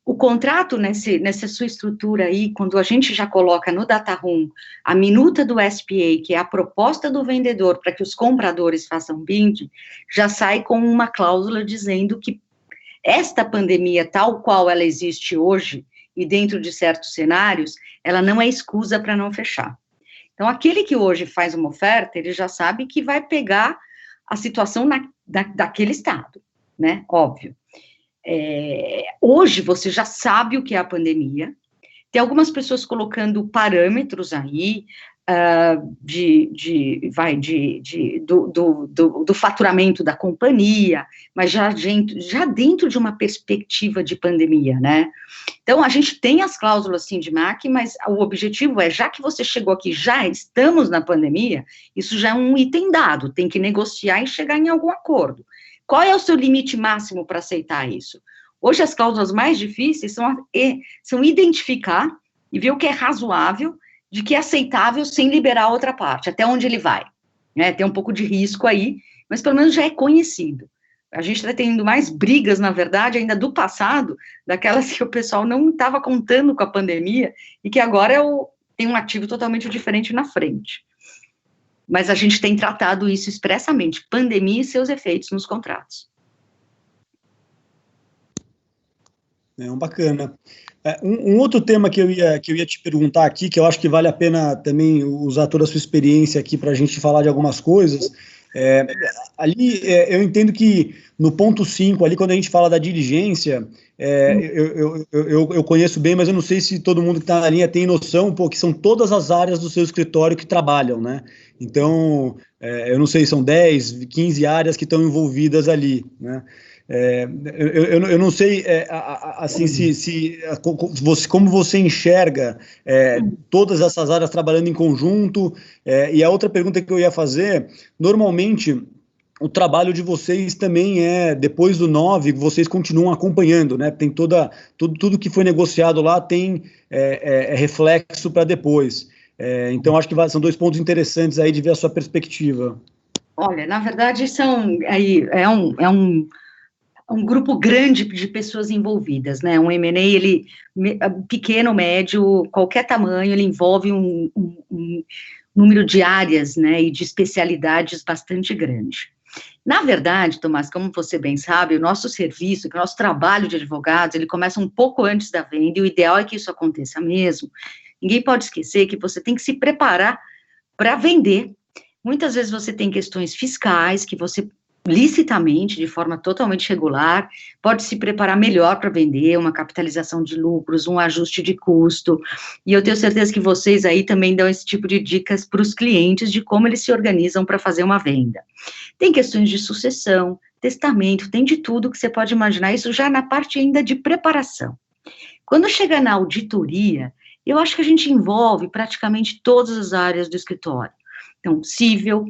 o contrato, nessa sua estrutura aí, quando a gente já coloca no data room a minuta do SPA, que é a proposta do vendedor para que os compradores façam bidding, já sai com uma cláusula dizendo que esta pandemia, tal qual ela existe hoje, e dentro de certos cenários, ela não é escusa para não fechar. Então, aquele que hoje faz uma oferta, ele já sabe que vai pegar a situação daquele estado, né? Óbvio. Hoje você já sabe o que é a pandemia, tem algumas pessoas colocando parâmetros aí do faturamento da companhia, mas já dentro de uma perspectiva de pandemia, né? Então, a gente tem as cláusulas Sindmac, mas o objetivo já que você chegou aqui, já estamos na pandemia, isso já é um item dado, tem que negociar e chegar em algum acordo. Qual é o seu limite máximo para aceitar isso? Hoje, as cláusulas mais difíceis são identificar e ver o que é razoável, de que é aceitável sem liberar a outra parte, até onde ele vai, né? Tem um pouco de risco aí, mas pelo menos já é conhecido. A gente está tendo mais brigas, na verdade, ainda do passado, daquelas que o pessoal não estava contando com a pandemia, e que agora tem um ativo totalmente diferente na frente. Mas a gente tem tratado isso expressamente, pandemia e seus efeitos nos contratos. Bacana. Um outro tema que eu ia te perguntar aqui, que eu acho que vale a pena também usar toda a sua experiência aqui para a gente falar de algumas coisas, ali eu entendo que no ponto 5, ali quando a gente fala da diligência, eu conheço bem, mas eu não sei se todo mundo que está na linha tem noção, que são todas as áreas do seu escritório que trabalham, né? Então, eu não sei, são 10, 15 áreas que estão envolvidas ali, né? Eu não sei, assim, como você enxerga todas essas áreas trabalhando em conjunto, e a outra pergunta que eu ia fazer, normalmente, o trabalho de vocês também depois do 9, vocês continuam acompanhando, né? Tem tudo que foi negociado lá tem reflexo para depois. Então, acho que são 2 pontos interessantes aí de ver a sua perspectiva. Olha, na verdade, é um grupo grande de pessoas envolvidas, né? Um M&A, ele pequeno, médio, qualquer tamanho, ele envolve um número de áreas, né, e de especialidades bastante grande. Na verdade, Tomás, como você bem sabe, o nosso serviço, o nosso trabalho de advogados, ele começa um pouco antes da venda, e o ideal é que isso aconteça mesmo. Ninguém pode esquecer que você tem que se preparar para vender. Muitas vezes você tem questões fiscais que você licitamente, de forma totalmente regular, pode se preparar melhor para vender, uma capitalização de lucros, um ajuste de custo, e eu tenho certeza que vocês aí também dão esse tipo de dicas para os clientes de como eles se organizam para fazer uma venda. Tem questões de sucessão, testamento, tem de tudo que você pode imaginar, isso já na parte ainda de preparação. Quando chega na auditoria, eu acho que a gente envolve praticamente todas as áreas do escritório. Então, civil,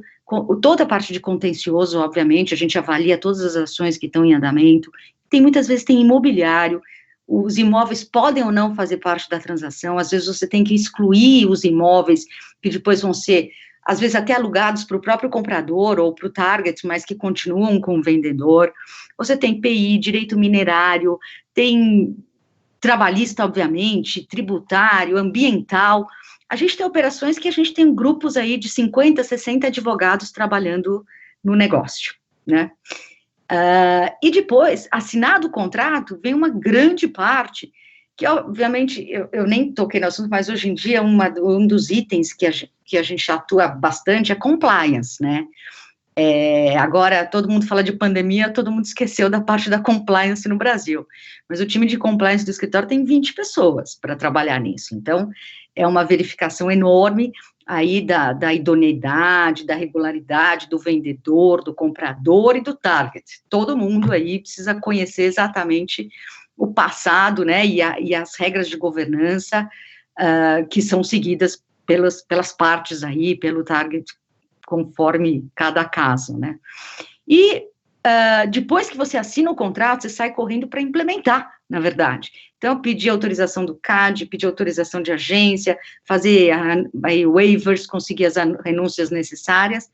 toda a parte de contencioso, obviamente, a gente avalia todas as ações que estão em andamento, muitas vezes tem imobiliário, os imóveis podem ou não fazer parte da transação, às vezes você tem que excluir os imóveis, que depois vão ser, às vezes até alugados para o próprio comprador ou para o target, mas que continuam com o vendedor, você tem PI, direito minerário, tem trabalhista, obviamente, tributário, ambiental. A gente tem operações que a gente tem grupos aí de 50, 60 advogados trabalhando no negócio, né? E depois, assinado o contrato, vem uma grande parte, que obviamente, eu nem toquei no assunto, mas hoje em dia um dos itens que a gente atua bastante é compliance, né? Agora, todo mundo fala de pandemia, todo mundo esqueceu da parte da compliance no Brasil, mas o time de compliance do escritório tem 20 pessoas para trabalhar nisso, então, é uma verificação enorme aí da idoneidade, da regularidade do vendedor, do comprador e do target, todo mundo aí precisa conhecer exatamente o passado, né, e as regras de governança que são seguidas pelas partes aí, pelo target, conforme cada caso, né? E depois que você assina o contrato, você sai correndo para implementar, na verdade. Então, pedir autorização do CAD, pedir autorização de agência, fazer waivers, conseguir as renúncias necessárias,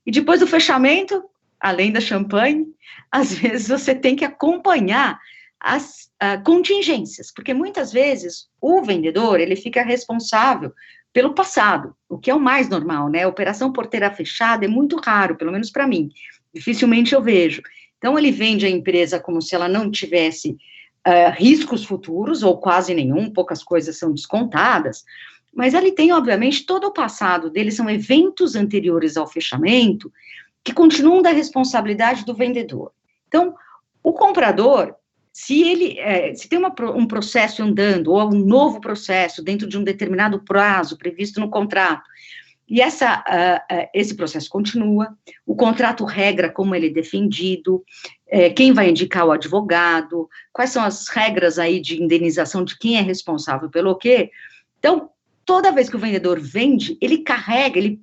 e depois do fechamento, além da champanhe, às vezes você tem que acompanhar as contingências, porque muitas vezes o vendedor, ele fica responsável pelo passado, o que é o mais normal, né? A operação porteira fechada é muito raro, pelo menos para mim, dificilmente eu vejo. Então, ele vende a empresa como se ela não tivesse riscos futuros, ou quase nenhum, poucas coisas são descontadas, mas ele tem, obviamente, todo o passado dele, são eventos anteriores ao fechamento, que continuam da responsabilidade do vendedor. Então, o comprador, se tem um processo andando, ou um novo processo dentro de um determinado prazo previsto no contrato, e esse processo continua, o contrato regra como ele é defendido, quem vai indicar o advogado, quais são as regras aí de indenização de quem é responsável pelo quê. Então, toda vez que o vendedor vende, ele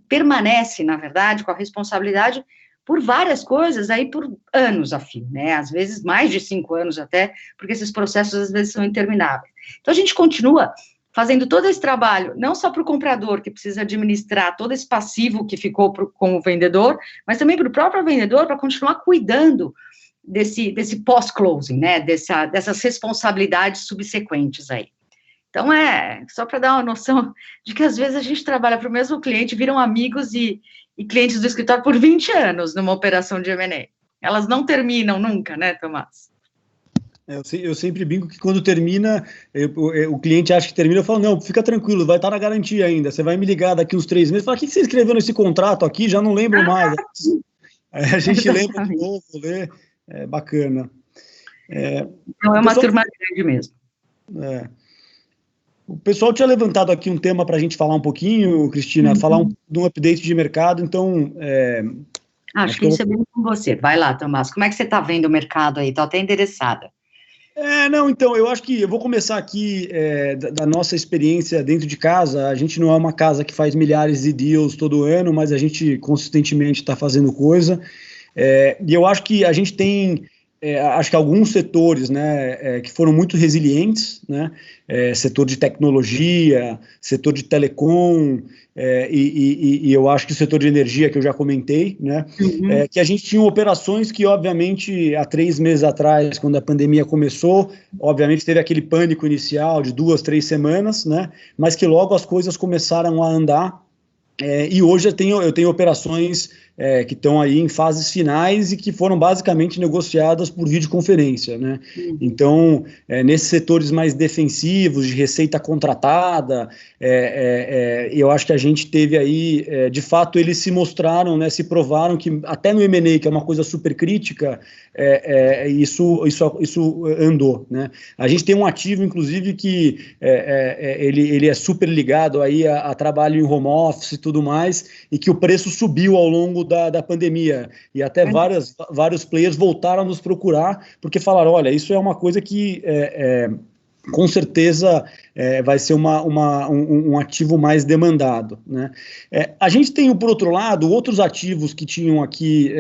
permanece, na verdade, com a responsabilidade por várias coisas, aí por anos a fim, né? Às vezes mais de 5 anos até, porque esses processos às vezes são intermináveis. Então a gente continua fazendo todo esse trabalho, não só para o comprador, que precisa administrar todo esse passivo que ficou com o vendedor, mas também para o próprio vendedor, para continuar cuidando desse pós-closing, né, dessas responsabilidades subsequentes aí. Então, só para dar uma noção de que, às vezes, a gente trabalha para o mesmo cliente, viram amigos e clientes do escritório por 20 anos numa operação de M&A. Elas não terminam nunca, né, Tomás? Eu sempre brinco que quando termina, o cliente acha que termina, eu falo, não, fica tranquilo, vai estar na garantia ainda, você vai me ligar daqui uns 3 meses, fala, o que você escreveu nesse contrato aqui? Já não lembro mais. Aí a gente lembra de novo, lê, bacana. Então, é uma turma grande mesmo. O pessoal tinha levantado aqui um tema para a gente falar um pouquinho, Cristina, falar de um update de mercado, então... acho que isso é bem com você. Vai lá, Tomás, como é que você está vendo o mercado aí? Estou até interessada. Então, eu acho que eu vou começar aqui da nossa experiência dentro de casa. A gente não é uma casa que faz milhares de deals todo ano, mas a gente consistentemente está fazendo coisa. E eu acho que a gente tem... acho que alguns setores, né, que foram muito resilientes, né, setor de tecnologia, setor de telecom, e eu acho que o setor de energia, que eu já comentei, né, que a gente tinha operações que, obviamente, há 3 meses atrás, quando a pandemia começou, obviamente teve aquele pânico inicial de 2, 3 semanas, né, mas que logo as coisas começaram a andar. E hoje eu tenho operações que estão aí em fases finais e que foram basicamente negociadas por videoconferência, né? Então, nesses setores mais defensivos, de receita contratada, eu acho que a gente teve aí, de fato, eles se mostraram, né, se provaram que até no M&A, que é uma coisa super crítica, isso andou, né? A gente tem um ativo, inclusive, que ele é super ligado aí a trabalho em home office e tudo mais, e que o preço subiu ao longo da pandemia, e até vários players voltaram a nos procurar, porque falaram, olha, isso é uma coisa que com certeza vai ser um ativo mais demandado, né? A gente tem, por outro lado, outros ativos que tinham aqui,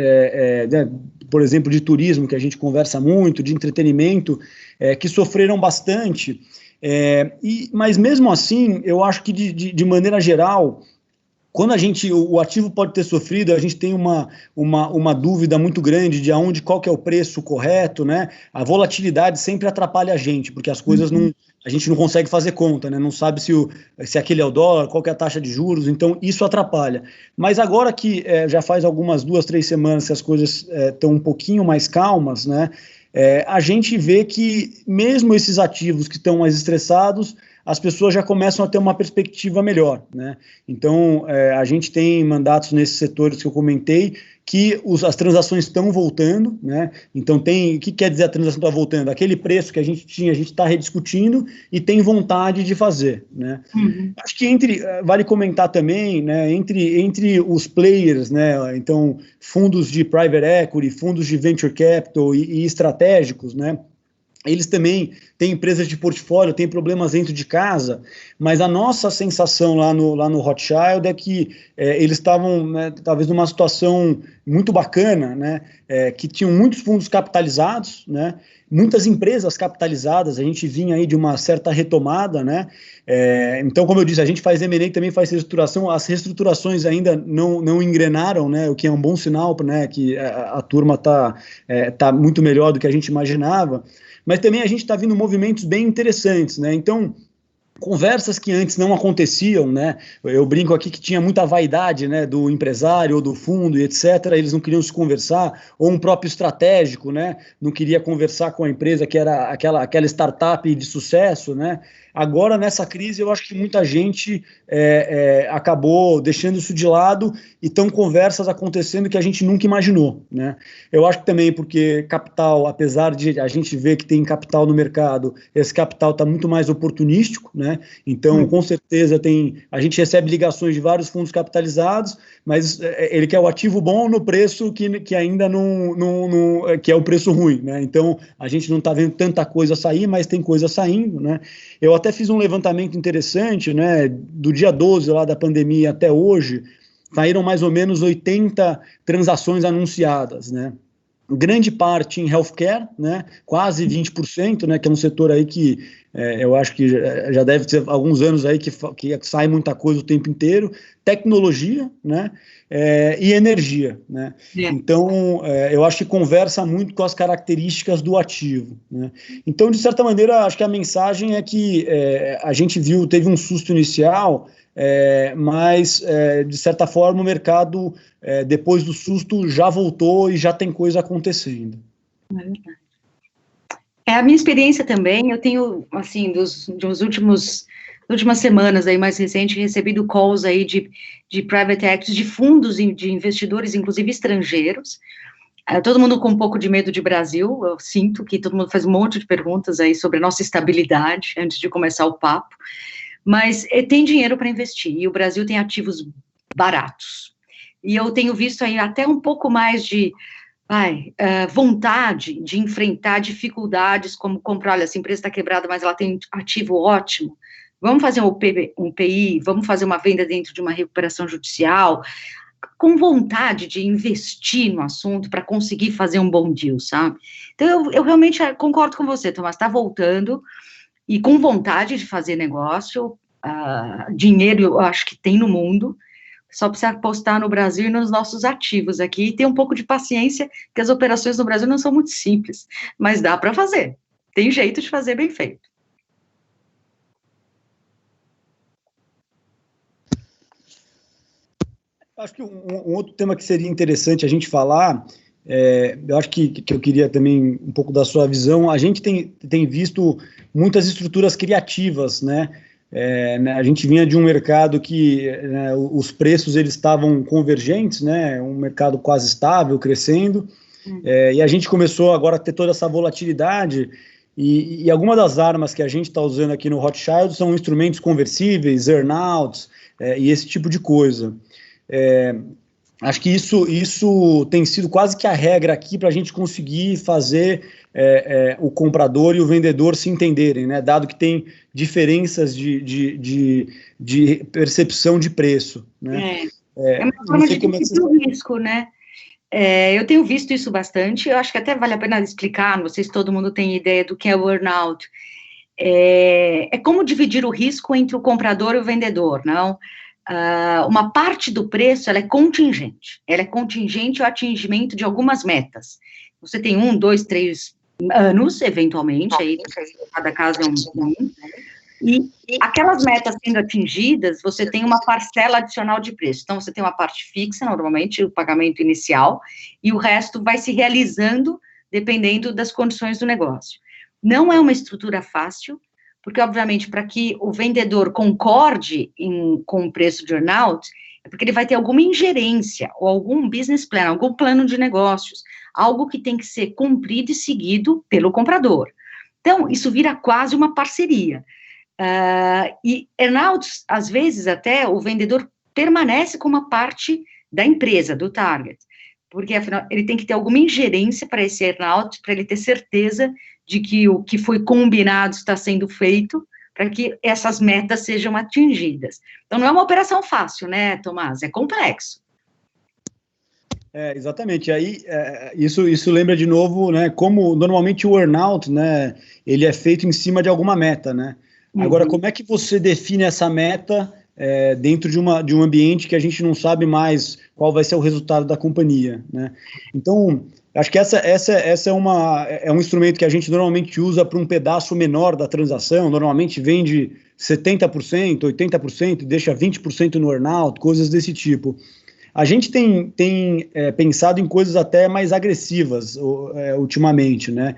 né, por exemplo, de turismo, que a gente conversa muito, de entretenimento, que sofreram bastante, mas mesmo assim, eu acho que de maneira geral, quando o ativo pode ter sofrido, a gente tem uma dúvida muito grande de qual que é o preço correto, né? A volatilidade sempre atrapalha a gente, porque as coisas a gente não consegue fazer conta, né? Não sabe se aquele é o dólar, qual que é a taxa de juros, então isso atrapalha. Mas agora que já faz algumas 2, 3 semanas que as coisas estão um pouquinho mais calmas, né? A gente vê que mesmo esses ativos que estão mais estressados, as pessoas já começam a ter uma perspectiva melhor, né? Então, a gente tem mandatos nesses setores que eu comentei, que as transações estão voltando, né? Então, o que quer dizer a transação está voltando? Aquele preço que a gente tinha, a gente está rediscutindo e tem vontade de fazer, né? Acho que vale comentar também, né, entre os players, né, então, fundos de private equity, fundos de venture capital e estratégicos, né, eles também têm empresas de portfólio, têm problemas dentro de casa, mas a nossa sensação lá no Rothschild é que eles estavam, né, talvez numa situação muito bacana, né, que tinham muitos fundos capitalizados, né, muitas empresas capitalizadas, a gente vinha aí de uma certa retomada, né, então, como eu disse, a gente faz M&A e também faz reestruturação, as reestruturações ainda não engrenaram, né, o que é um bom sinal, né, que a turma tá muito melhor do que a gente imaginava, mas também a gente está vendo movimentos bem interessantes, né? Então, conversas que antes não aconteciam, né? Eu brinco aqui que tinha muita vaidade, né, do empresário ou do fundo e etc. Eles não queriam se conversar, ou um próprio estratégico, né? Não queria conversar com a empresa que era aquela startup de sucesso, né? Agora, nessa crise, eu acho que muita gente acabou deixando isso de lado e estão conversas acontecendo que a gente nunca imaginou, né? Eu acho que também porque capital, apesar de a gente ver que tem capital no mercado, esse capital está muito mais oportunístico, né? Então, com certeza, a gente recebe ligações de vários fundos capitalizados, mas ele quer o ativo bom no preço que ainda que é o preço ruim, né? Então, a gente não está vendo tanta coisa sair, mas tem coisa saindo, né? Eu até fiz um levantamento interessante, né, do dia 12 lá da pandemia até hoje, saíram mais ou menos 80 transações anunciadas, né? Grande parte em healthcare, né, quase 20%, né, que é um setor aí que eu acho que já deve ter alguns anos aí que sai muita coisa o tempo inteiro, tecnologia, né, e energia, né. Então, eu acho que conversa muito com as características do ativo, né. Então, de certa maneira, acho que a mensagem é que a gente teve um susto inicial, mas, de certa forma, o mercado, depois do susto, já voltou e já tem coisa acontecendo. A minha experiência também, eu tenho, assim, dos últimas semanas aí, mais recente, recebido calls aí de private equity, de fundos de investidores, inclusive estrangeiros, todo mundo com um pouco de medo de Brasil, eu sinto que todo mundo faz um monte de perguntas aí sobre a nossa estabilidade, antes de começar o papo, mas tem dinheiro para investir, e o Brasil tem ativos baratos, e eu tenho visto aí até um pouco mais de vontade de enfrentar dificuldades, como comprar, olha, essa empresa está quebrada, mas ela tem ativo ótimo, vamos fazer um PI, vamos fazer uma venda dentro de uma recuperação judicial, com vontade de investir no assunto para conseguir fazer um bom deal, sabe? Então, eu realmente concordo com você, Tomás, está voltando, e com vontade de fazer negócio, dinheiro eu acho que tem no mundo, só precisa apostar no Brasil e nos nossos ativos aqui, e ter um pouco de paciência, que as operações no Brasil não são muito simples, mas dá para fazer, tem jeito de fazer bem feito. Acho que um outro tema que seria interessante a gente falar, eu acho que eu queria também um pouco da sua visão, a gente tem visto muitas estruturas criativas, né? A gente vinha de um mercado que os preços eles estavam convergentes, né? Um mercado quase estável, crescendo, e a gente começou agora a ter toda essa volatilidade, e algumas das armas que a gente está usando aqui no Rothschild são instrumentos conversíveis, earnouts, e esse tipo de coisa. Acho que isso tem sido quase que a regra aqui para a gente conseguir fazer o comprador e o vendedor se entenderem, né? Dado que tem diferenças de percepção de preço. Né? É uma forma de diminuir o risco, né? Eu tenho visto isso bastante, eu acho que até vale a pena explicar, não sei se todo mundo tem ideia do que é o earnout. É como dividir o risco entre o comprador e o vendedor, não? Uma parte do preço, ela é contingente ao atingimento de algumas metas. Você tem 1, 2, 3 anos, eventualmente, aí cada caso é um, e aquelas metas sendo atingidas, você tem uma parcela adicional de preço. Então, você tem uma parte fixa, normalmente, o pagamento inicial, e o resto vai se realizando dependendo das condições do negócio. Não é uma estrutura fácil, porque, obviamente, para que o vendedor concorde com o preço de earnout, é porque ele vai ter alguma ingerência, ou algum business plan, algum plano de negócios, algo que tem que ser cumprido e seguido pelo comprador. Então, isso vira quase uma parceria. E earnouts, às vezes, até o vendedor permanece com uma parte da empresa, do target, porque, afinal, ele tem que ter alguma ingerência para esse earnout, para ele ter certeza de que o que foi combinado está sendo feito, para que essas metas sejam atingidas. Então, não é uma operação fácil, né, Tomás? É complexo. Exatamente. Aí, isso lembra de novo, né, como normalmente o earnout, né, ele é feito em cima de alguma meta, né? Agora, como é que você define essa meta dentro de um ambiente que a gente não sabe mais qual vai ser o resultado da companhia, né? Então, acho que essa é um instrumento que a gente normalmente usa para um pedaço menor da transação, normalmente vende 70%, 80% e deixa 20% no earnout, coisas desse tipo. A gente tem pensado em coisas até mais agressivas ultimamente, né?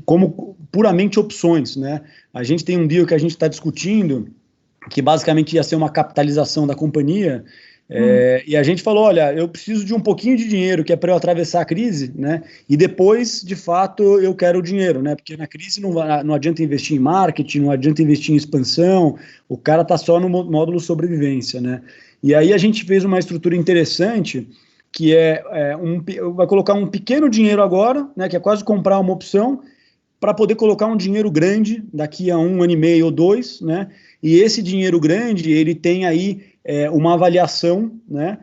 Como puramente opções, né? A gente tem um deal que a gente está discutindo, que basicamente ia ser uma capitalização da companhia, e a gente falou, olha, eu preciso de um pouquinho de dinheiro que é para eu atravessar a crise, né? E depois, de fato, eu quero o dinheiro, né? Porque na crise não adianta investir em marketing, não adianta investir em expansão, o cara está só no módulo sobrevivência, né? E aí a gente fez uma estrutura interessante, que vai colocar um pequeno dinheiro agora, né? Que é quase comprar uma opção, para poder colocar um dinheiro grande daqui a 1 ano e meio ou 2, né? E esse dinheiro grande, ele tem aí uma avaliação, né,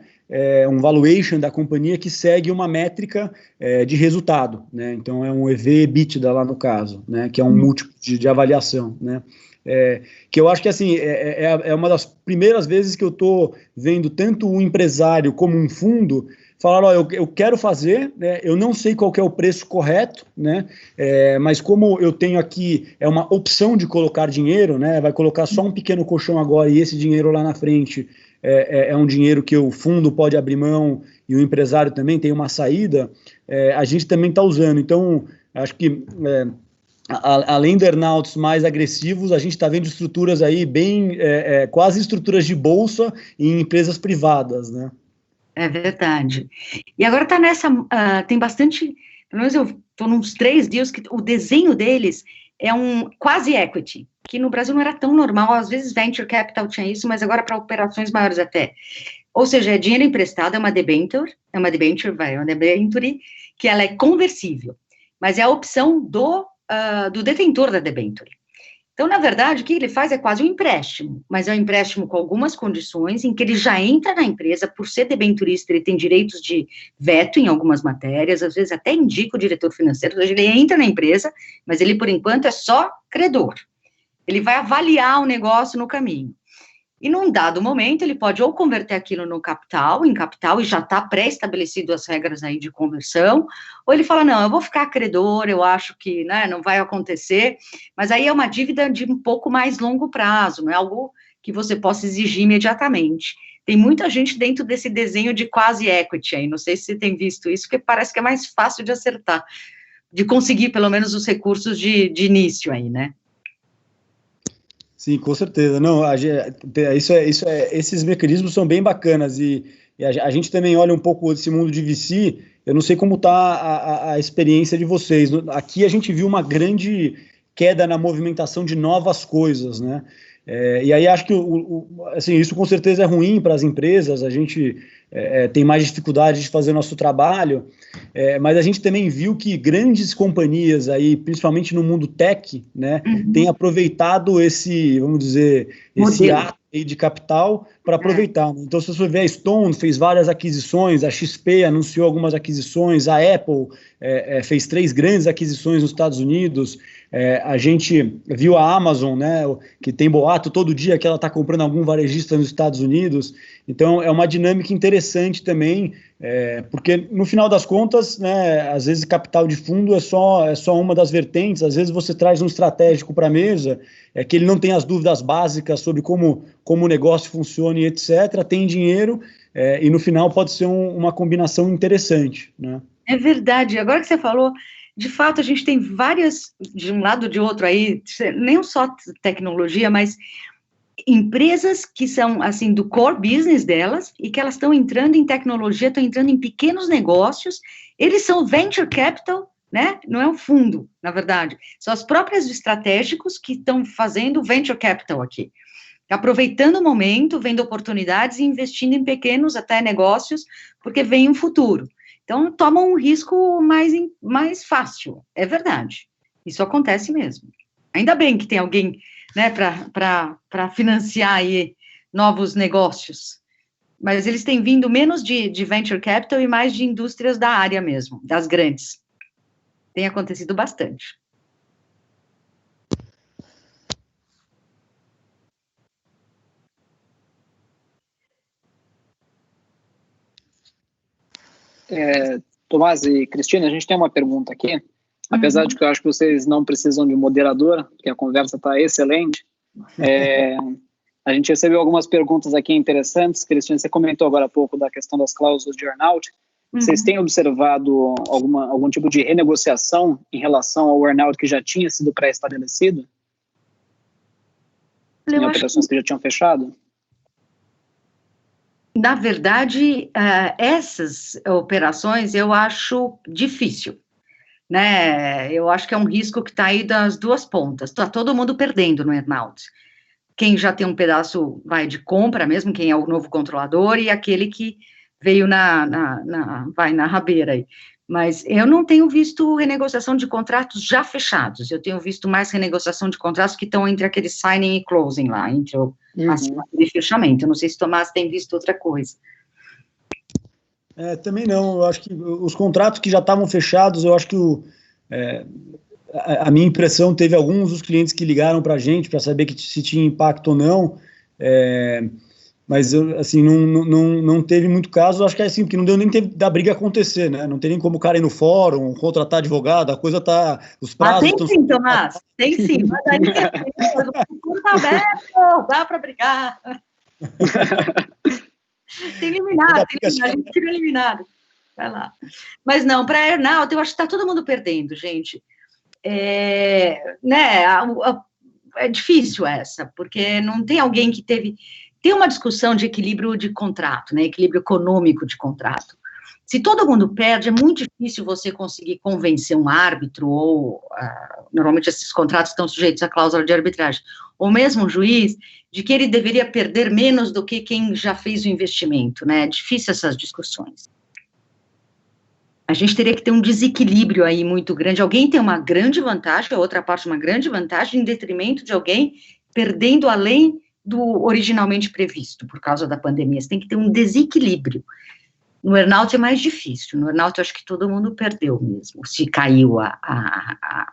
um valuation da companhia que segue uma métrica de resultado, né? Então é um EV/EBITDA lá no caso, né? Que é um múltiplo de avaliação, né? Que eu acho que assim é uma das primeiras vezes que eu estou vendo tanto um empresário como um fundo falar, ó, eu quero fazer, né? Eu não sei qual que é o preço correto, né? Mas como eu tenho aqui uma opção de colocar dinheiro, né? Vai colocar só um pequeno colchão agora e esse dinheiro lá na frente é um dinheiro que o fundo pode abrir mão e o empresário também tem uma saída, a gente também está usando. Então, acho que além de earnouts mais agressivos, a gente está vendo estruturas aí bem, quase estruturas de bolsa em empresas privadas, né? É verdade. E agora está tem bastante, pelo menos eu estou nos 3 dias que o desenho deles é um quase equity, que no Brasil não era tão normal, às vezes venture capital tinha isso, mas agora para operações maiores até. Ou seja, é dinheiro emprestado, é uma debenture, que ela é conversível, mas é a opção do detentor da debenture. Então, na verdade, o que ele faz é quase um empréstimo, mas é um empréstimo com algumas condições em que ele já entra na empresa, por ser debenturista, ele tem direitos de veto em algumas matérias, às vezes até indica o diretor financeiro, ou seja, ele entra na empresa, mas ele, por enquanto, é só credor. Ele vai avaliar o negócio no caminho. E num dado momento, ele pode ou converter aquilo em capital, e já está pré-estabelecido as regras aí de conversão, ou ele fala, não, eu vou ficar credor, eu acho que, né, não vai acontecer, mas aí é uma dívida de um pouco mais longo prazo, não é algo que você possa exigir imediatamente. Tem muita gente dentro desse desenho de quase equity aí, não sei se você tem visto isso, porque parece que é mais fácil de acertar, de conseguir pelo menos os recursos de início aí, né? Sim, com certeza. Não, esses mecanismos são bem bacanas e a gente também olha um pouco desse mundo de VC. Eu não sei como está a experiência de vocês. Aqui a gente viu uma grande queda na movimentação de novas coisas, né? E aí acho que assim, isso com certeza é ruim para as empresas. A gente tem mais dificuldade de fazer nosso trabalho, mas a gente também viu que grandes companhias aí, principalmente no mundo tech, né, têm aproveitado esse, vamos dizer, esse ato aí de capital para aproveitar. Então, se você ver, a Stone fez várias aquisições, a XP anunciou algumas aquisições, a Apple fez 3 grandes aquisições nos Estados Unidos. A gente viu a Amazon, né, que tem boato todo dia que ela está comprando algum varejista nos Estados Unidos. Então, é uma dinâmica interessante também, porque no final das contas, né, às vezes capital de fundo é só uma das vertentes. Às vezes você traz um estratégico para a mesa, que ele não tem as dúvidas básicas sobre como o negócio funciona e etc., tem dinheiro, e no final pode ser uma combinação interessante, né? É verdade. Agora que você falou, de fato, a gente tem várias, de um lado ou de outro aí, nem só tecnologia, mas empresas que são, assim, do core business delas, e que elas estão entrando em tecnologia, estão entrando em pequenos negócios, eles são venture capital, né, não é um fundo, na verdade, são as próprias estratégicos que estão fazendo venture capital aqui, aproveitando o momento, vendo oportunidades e investindo em pequenos até negócios, porque vem um futuro. Então, tomam um risco mais fácil, é verdade. Isso acontece mesmo. Ainda bem que tem alguém, né, para financiar aí novos negócios. Mas eles têm vindo menos de venture capital e mais de indústrias da área mesmo, das grandes. Tem acontecido bastante. Tomás e Cristina, a gente tem uma pergunta aqui, apesar de que eu acho que vocês não precisam de moderador, porque a conversa está excelente. A gente recebeu algumas perguntas aqui interessantes. Cristina, você comentou agora há pouco da questão das cláusulas de earnout. Vocês têm observado algum tipo de renegociação em relação ao earnout que já tinha sido pré-estabelecido? Em operações que já tinham fechado? Na verdade, essas operações eu acho difícil, né? Eu acho que é um risco que está aí das duas pontas. Está todo mundo perdendo no earnout. Quem já tem um pedaço de compra mesmo, quem é o novo controlador, e aquele que veio na rabeira aí. Mas eu não tenho visto renegociação de contratos já fechados, eu tenho visto mais renegociação de contratos que estão entre aquele signing e closing lá, entre o assinatura e fechamento. Eu não sei se o Tomás tem visto outra coisa. Também não, eu acho que os contratos que já estavam fechados, eu acho que a minha impressão, teve alguns dos clientes que ligaram para a gente para saber se tinha impacto ou não, mas assim, não teve muito caso, acho que é assim, porque não deu nem tempo da briga acontecer, né? Não tem nem como o cara ir no fórum, contratar advogado, a coisa tá, os prazos tem sim, Tomás, tem sim, mas aí o tá aberto, dá para brigar. Tem eliminado, a gente tira eliminado, vai lá. Mas não, para a earnout, eu acho que está todo mundo perdendo, gente. Né, é difícil essa, porque não tem alguém que tem uma discussão de equilíbrio de contrato, né, equilíbrio econômico de contrato. Se todo mundo perde, é muito difícil você conseguir convencer um árbitro, ou normalmente esses contratos estão sujeitos à cláusula de arbitragem, ou mesmo um juiz, de que ele deveria perder menos do que quem já fez o investimento, né? É difícil essas discussões. A gente teria que ter um desequilíbrio aí muito grande. Alguém tem uma grande vantagem, a outra parte uma grande vantagem, em detrimento de alguém perdendo além do originalmente previsto, por causa da pandemia. Você tem que ter um desequilíbrio. No earnout é mais difícil. No earnout eu acho que todo mundo perdeu mesmo, se caiu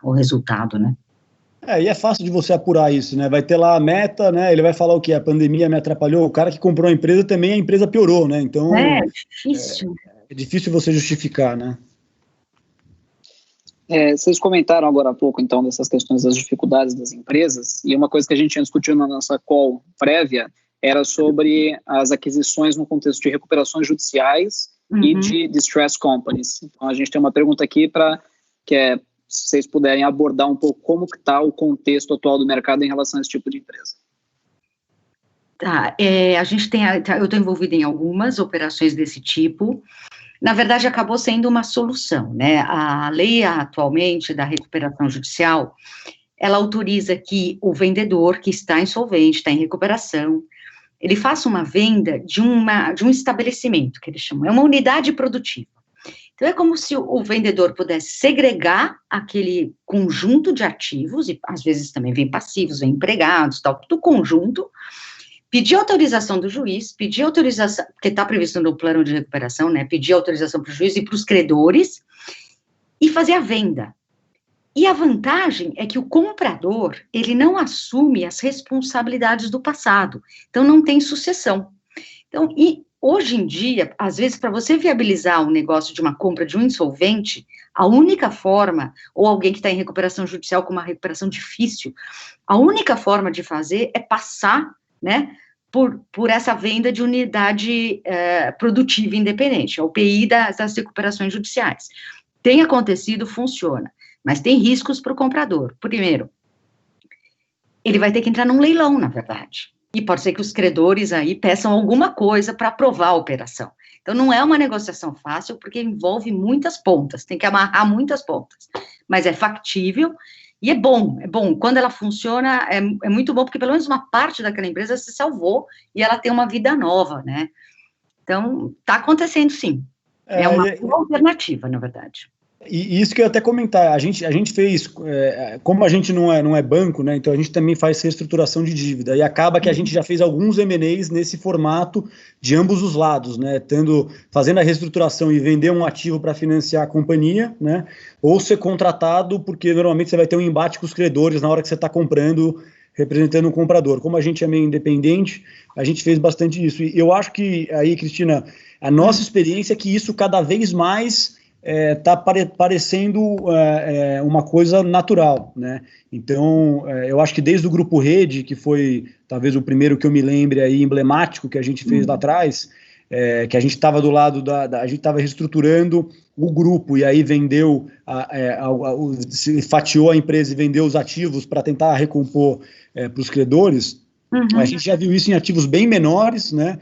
o resultado, né? E é fácil de você apurar isso, né? Vai ter lá a meta, né? Ele vai falar o quê? A pandemia me atrapalhou. O cara que comprou a empresa também, a empresa piorou, né? Então é difícil. É difícil você justificar, né? Vocês comentaram agora há pouco, então, dessas questões das dificuldades das empresas, e uma coisa que a gente tinha discutido na nossa call prévia era sobre as aquisições no contexto de recuperações judiciais e de distress companies. Então, a gente tem uma pergunta aqui se vocês puderem abordar um pouco como que está o contexto atual do mercado em relação a esse tipo de empresa. Tá, a gente eu estou envolvida em algumas operações desse tipo. Na verdade, acabou sendo uma solução, né? A lei atualmente da recuperação judicial, ela autoriza que o vendedor que está insolvente, está em recuperação, ele faça uma venda de um estabelecimento, que eles chamam, é uma unidade produtiva. Então, é como se o vendedor pudesse segregar aquele conjunto de ativos, e às vezes também vem passivos, vem empregados, tal, tudo conjunto, pedir autorização do juiz, pedir autorização, porque está previsto no plano de recuperação, né, pedir autorização para o juiz e para os credores, e fazer a venda. E a vantagem é que o comprador, ele não assume as responsabilidades do passado, então não tem sucessão. Então, e hoje em dia, às vezes, para você viabilizar um negócio de uma compra de um insolvente, a única forma, ou alguém que está em recuperação judicial com uma recuperação difícil, a única forma de fazer é passar, né, por essa venda de unidade produtiva independente, a UPI das recuperações judiciais. Tem acontecido, funciona, mas tem riscos para o comprador. Primeiro, ele vai ter que entrar num leilão, na verdade, e pode ser que os credores aí peçam alguma coisa para aprovar a operação. Então, não é uma negociação fácil, porque envolve muitas pontas, tem que amarrar muitas pontas, mas é factível. E é bom, quando ela funciona, é muito bom, porque pelo menos uma parte daquela empresa se salvou e ela tem uma vida nova, né? Então, está acontecendo sim. É uma boa alternativa, na verdade. E isso que eu ia até comentar, a gente fez, como a gente não é banco, né, então a gente também faz reestruturação de dívida, e acaba que a gente já fez alguns M&As nesse formato de ambos os lados, né, fazendo a reestruturação e vender um ativo para financiar a companhia, né, ou ser contratado, porque normalmente você vai ter um embate com os credores na hora que você está comprando, representando um comprador. Como a gente é meio independente, a gente fez bastante isso. E eu acho que, aí, Cristina, a nossa experiência é que isso cada vez mais está parecendo uma coisa natural, né? Então, eu acho que desde o Grupo Rede, que foi talvez o primeiro que eu me lembre aí, emblemático, que a gente fez lá atrás, que a gente estava do lado a gente estava reestruturando o grupo, e aí vendeu, fatiou a empresa e vendeu os ativos para tentar recompor para os credores. A gente já viu isso em ativos bem menores, né?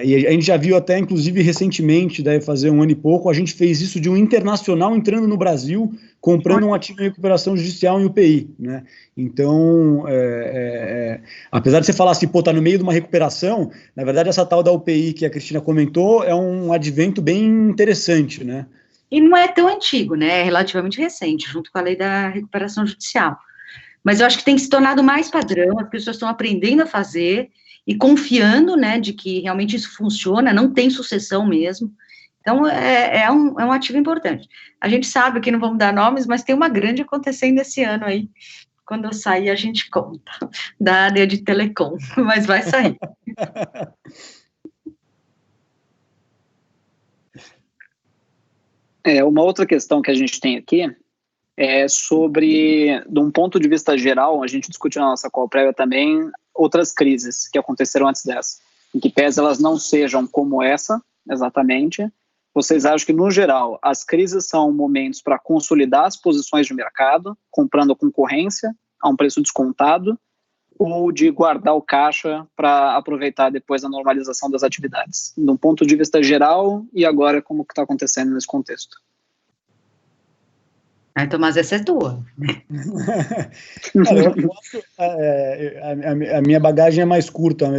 E a gente já viu até, inclusive, recentemente, deve fazer um ano e pouco, a gente fez isso de um internacional entrando no Brasil, comprando um ativo em recuperação judicial em UPI, né? Então, apesar de você falar assim, tá no meio de uma recuperação, na verdade, essa tal da UPI que a Cristina comentou é um advento bem interessante, né? E não é tão antigo, né? É relativamente recente, junto com a lei da recuperação judicial. Mas eu acho que tem se tornado mais padrão, as pessoas estão aprendendo a fazer e confiando, né, de que realmente isso funciona, não tem sucessão mesmo. Então, é um ativo importante. A gente sabe que não vamos dar nomes, mas tem uma grande acontecendo esse ano aí. Quando eu sair, a gente conta, da área de telecom, mas vai sair. Uma outra questão que a gente tem aqui é sobre, de um ponto de vista geral, a gente discutiu na nossa call prévia também, outras crises que aconteceram antes dessa, em que pese elas não sejam como essa, exatamente. Vocês acham que, no geral, as crises são momentos para consolidar as posições de mercado, comprando a concorrência a um preço descontado, ou de guardar o caixa para aproveitar depois a normalização das atividades? De um ponto de vista geral, e agora como que está acontecendo nesse contexto? Aí, Tomás, essa é tua. A minha bagagem é mais curta.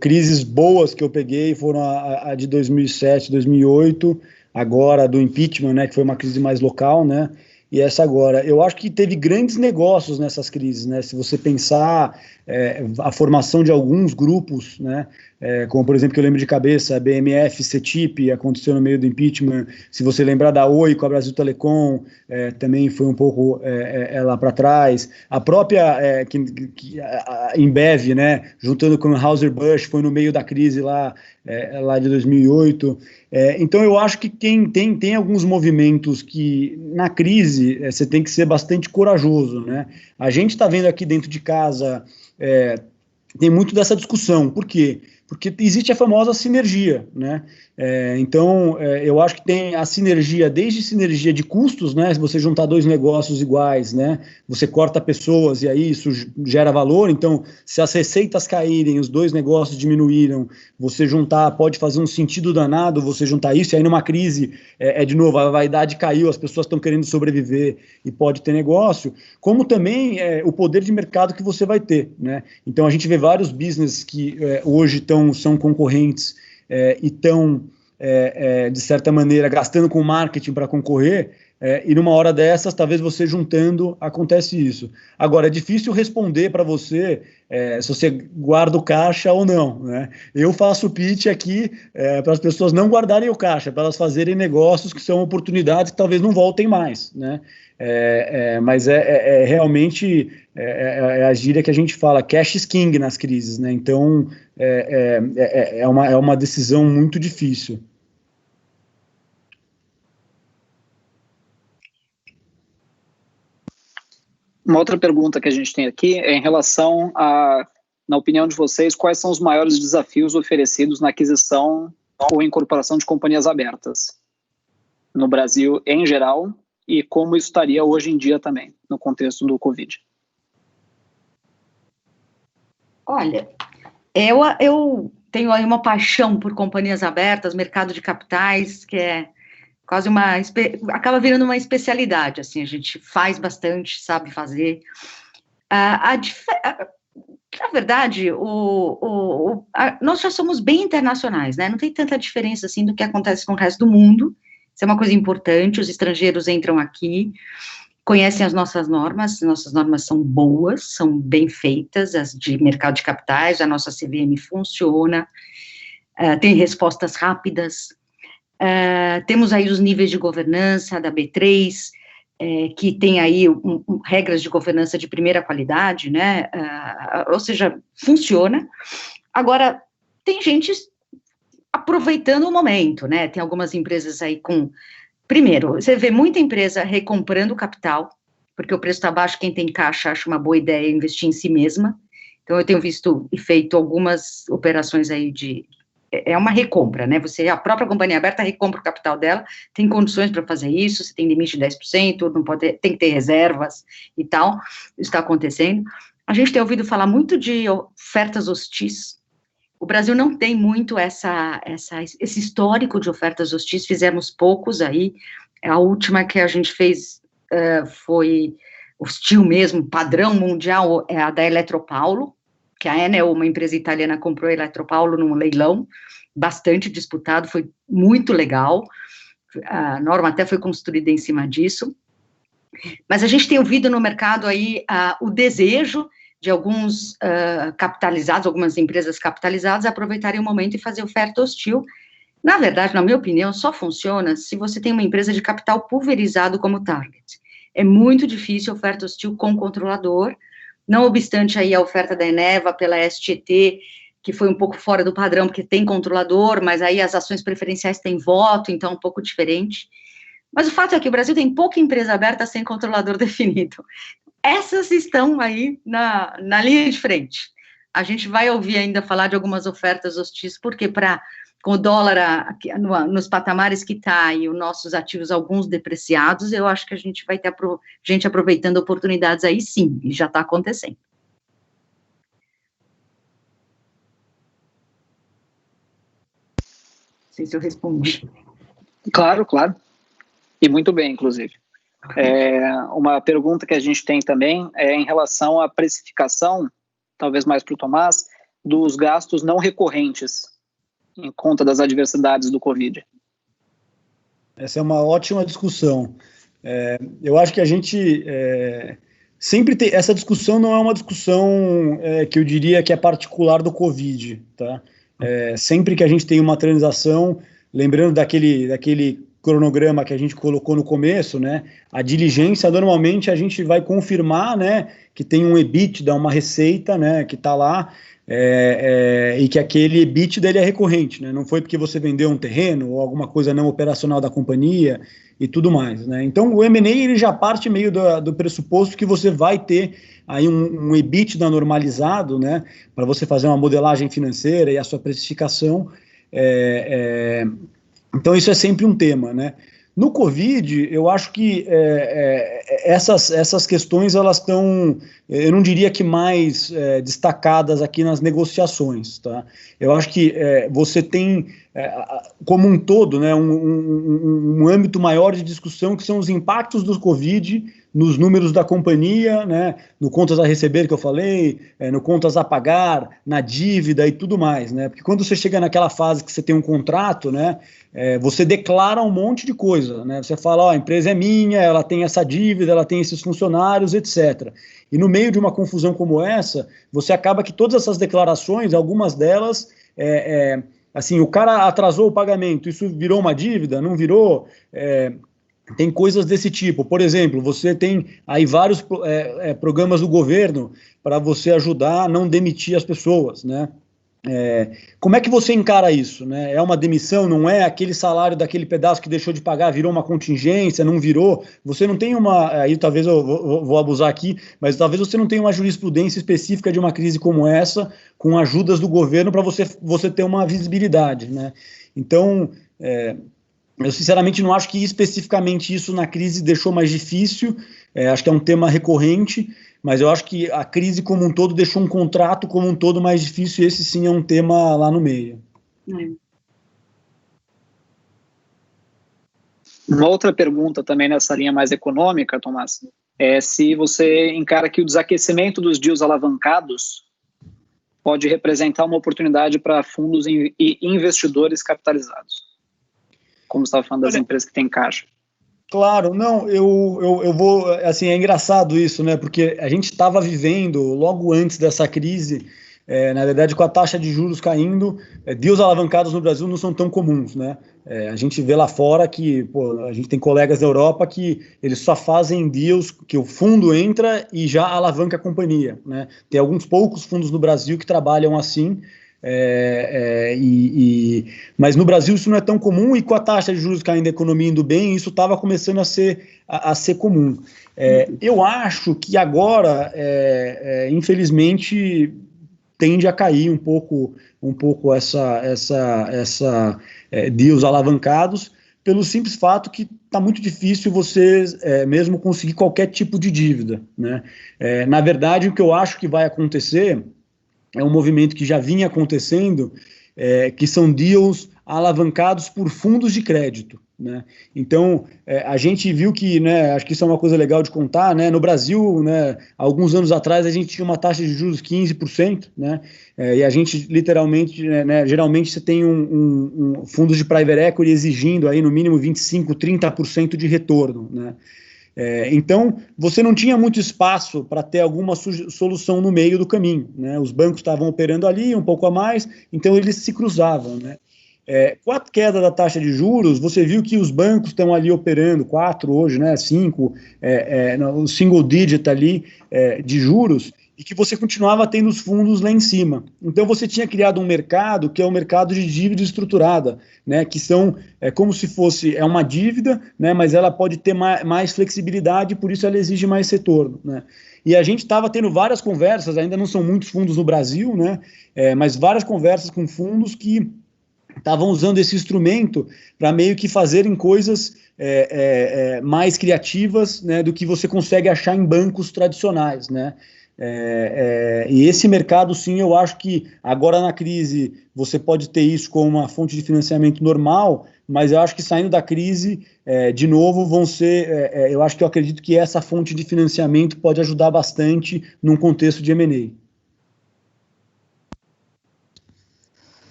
Crises boas que eu peguei foram a de 2007, 2008, agora do impeachment, né, que foi uma crise mais local, né, e essa agora. Eu acho que teve grandes negócios nessas crises, né, se você pensar a formação de alguns grupos, né, como, por exemplo, que eu lembro de cabeça, a BMF, CETIP, aconteceu no meio do impeachment. Se você lembrar da Oi com a Brasil Telecom, também foi um pouco lá para trás. A própria a Embev, né, juntando com o Anheuser-Busch, foi no meio da crise lá de 2008. Então, eu acho que tem alguns movimentos que, na crise, você tem que ser bastante corajoso, né? A gente está vendo aqui dentro de casa, tem muito dessa discussão. Por quê? Porque existe a famosa sinergia, né? Então, eu acho que tem a sinergia, desde sinergia de custos, né? Se você juntar dois negócios iguais, né? Você corta pessoas e aí isso gera valor. Então, se as receitas caírem, os dois negócios diminuíram, você juntar, pode fazer um sentido danado você juntar isso, e aí numa crise, de novo, a vaidade caiu, as pessoas estão querendo sobreviver e pode ter negócio, como também o poder de mercado que você vai ter, né? Então, a gente vê vários business que hoje são concorrentes e estão, de certa maneira, gastando com marketing para concorrer, e numa hora dessas, talvez você juntando, acontece isso. Agora, é difícil responder para você se você guarda o caixa ou não, né? Eu faço pitch aqui para as pessoas não guardarem o caixa, para elas fazerem negócios que são oportunidades que talvez não voltem mais, né? Mas realmente a gíria que a gente fala, cash is king nas crises, né? Então, é uma decisão muito difícil. Uma outra pergunta que a gente tem aqui é em relação a, na opinião de vocês, quais são os maiores desafios oferecidos na aquisição ou incorporação de companhias abertas no Brasil em geral, e como isso estaria hoje em dia também, no contexto do Covid? Olha, eu tenho aí uma paixão por companhias abertas, mercado de capitais, que é quase acaba virando uma especialidade, assim, a gente faz bastante, sabe fazer. Na verdade, nós já somos bem internacionais, né, não tem tanta diferença, assim, do que acontece com o resto do mundo. Isso é uma coisa importante, os estrangeiros entram aqui, conhecem as nossas normas são boas, são bem feitas, as de mercado de capitais, a nossa CVM funciona, tem respostas rápidas. Temos aí os níveis de governança da B3, que tem aí regras de governança de primeira qualidade, né, ou seja, funciona. Agora, tem gente aproveitando o momento, né, tem algumas empresas aí primeiro, você vê muita empresa recomprando capital, porque o preço está baixo, quem tem caixa acha uma boa ideia investir em si mesma. Então, eu tenho visto e feito algumas operações aí é uma recompra, né, a própria companhia aberta recompra o capital dela, tem condições para fazer isso, você tem limite de 10%, tem que ter reservas e tal, isso está acontecendo. A gente tem ouvido falar muito de ofertas hostis. O Brasil não tem muito esse histórico de ofertas hostis, fizemos poucos aí, a última que a gente fez foi hostil mesmo, padrão mundial, é a da Eletropaulo, que a Enel, uma empresa italiana, comprou a Eletropaulo num leilão, bastante disputado, foi muito legal, a norma até foi construída em cima disso, mas a gente tem ouvido no mercado aí o desejo de alguns capitalizados, algumas empresas capitalizadas, aproveitarem o momento e fazer oferta hostil. Na verdade, na minha opinião, só funciona se você tem uma empresa de capital pulverizado como target. É muito difícil oferta hostil com controlador, não obstante aí a oferta da Eneva pela STT, que foi um pouco fora do padrão, porque tem controlador, mas aí as ações preferenciais têm voto, então é um pouco diferente. Mas o fato é que o Brasil tem pouca empresa aberta sem controlador definido. Essas estão aí na linha de frente. A gente vai ouvir ainda falar de algumas ofertas hostis, porque com o dólar nos patamares que está e os nossos ativos, alguns depreciados, eu acho que a gente vai ter gente aproveitando oportunidades aí sim, e já está acontecendo. Não sei se eu respondi. Claro, claro. E muito bem, inclusive. Uma pergunta que a gente tem também é em relação à precificação, talvez mais para o Tomás, dos gastos não recorrentes, em conta das adversidades do Covid. Essa é uma ótima discussão. Eu acho que a gente sempre tem... Essa discussão não é uma discussão que eu diria que é particular do Covid, tá? Sempre que a gente tem uma transação, lembrando daquele cronograma que a gente colocou no começo, né, a diligência, normalmente a gente vai confirmar, né, que tem um EBITDA, uma receita, né, que está lá, e que aquele EBITDA dele é recorrente, né, não foi porque você vendeu um terreno ou alguma coisa não operacional da companhia e tudo mais, né. Então o M&A ele já parte meio do pressuposto que você vai ter aí um EBITDA normalizado, né, para você fazer uma modelagem financeira e a sua precificação. Então isso é sempre um tema, né? No Covid, eu acho que essas questões, elas estão, eu não diria que mais destacadas aqui nas negociações, tá? Eu acho que você tem, como um todo, né, um âmbito maior de discussão, que são os impactos do Covid nos números da companhia, né, no contas a receber que eu falei, no contas a pagar, na dívida e tudo mais, né? Porque quando você chega naquela fase que você tem um contrato, né, você declara um monte de coisa, né? Você fala, a empresa é minha, ela tem essa dívida, ela tem esses funcionários, etc. E no meio de uma confusão como essa, você acaba que todas essas declarações, algumas delas, assim, o cara atrasou o pagamento, isso virou uma dívida? Não virou? Tem coisas desse tipo. Por exemplo, você tem aí vários programas do governo para você ajudar a não demitir as pessoas, né? Como é que você encara isso, né? É uma demissão, não é? Aquele salário daquele pedaço que deixou de pagar virou uma contingência, não virou? Você não tem aí talvez eu vou abusar aqui, mas talvez você não tenha uma jurisprudência específica de uma crise como essa, com ajudas do governo para você ter uma visibilidade, né? Então, eu sinceramente não acho que especificamente isso na crise deixou mais difícil, acho que é um tema recorrente, mas eu acho que a crise como um todo deixou um contrato como um todo mais difícil, e esse sim é um tema lá no meio. Uma outra pergunta também nessa linha mais econômica, Tomás, é se você encara que o desaquecimento dos deals alavancados pode representar uma oportunidade para fundos e investidores capitalizados, como você estava falando das empresas que têm caixa. Claro, não, eu vou, assim, é engraçado isso, né, porque a gente estava vivendo, logo antes dessa crise, na verdade, com a taxa de juros caindo, deals alavancados no Brasil não são tão comuns, né, a gente vê lá fora que, a gente tem colegas da Europa que eles só fazem deals que o fundo entra e já alavanca a companhia, né, tem alguns poucos fundos no Brasil que trabalham assim, mas no Brasil isso não é tão comum, e com a taxa de juros caindo, a economia indo bem, isso estava começando a ser comum. Eu acho que agora, infelizmente, tende a cair um pouco essa deals alavancados, pelo simples fato que está muito difícil você mesmo conseguir qualquer tipo de dívida, né? Na verdade, o que eu acho que vai acontecer é um movimento que já vinha acontecendo, que são deals alavancados por fundos de crédito, né? Então, a gente viu que, né, acho que isso é uma coisa legal de contar, né, no Brasil, né, alguns anos atrás a gente tinha uma taxa de juros 15%, né, e a gente literalmente, né, geralmente você tem fundos de private equity exigindo aí no mínimo 25%, 30% de retorno, né. Então, você não tinha muito espaço para ter alguma solução no meio do caminho, né? Os bancos estavam operando ali um pouco a mais, então eles se cruzavam, né? Com a queda da taxa de juros, você viu que os bancos estão ali operando 4 hoje, né? 5, no single digit ali de juros, e que você continuava tendo os fundos lá em cima. Então, você tinha criado um mercado que é o mercado de dívida estruturada, né, que são como se fosse uma dívida, né, mas ela pode ter mais flexibilidade, por isso ela exige mais retorno, né. E a gente estava tendo várias conversas, ainda não são muitos fundos no Brasil, né, mas várias conversas com fundos que estavam usando esse instrumento para meio que fazerem coisas mais criativas, né, do que você consegue achar em bancos tradicionais, né. E esse mercado, sim, eu acho que agora na crise você pode ter isso como uma fonte de financiamento normal, mas eu acho que saindo da crise, de novo, vão ser, eu acho que eu acredito que essa fonte de financiamento pode ajudar bastante num contexto de M&A.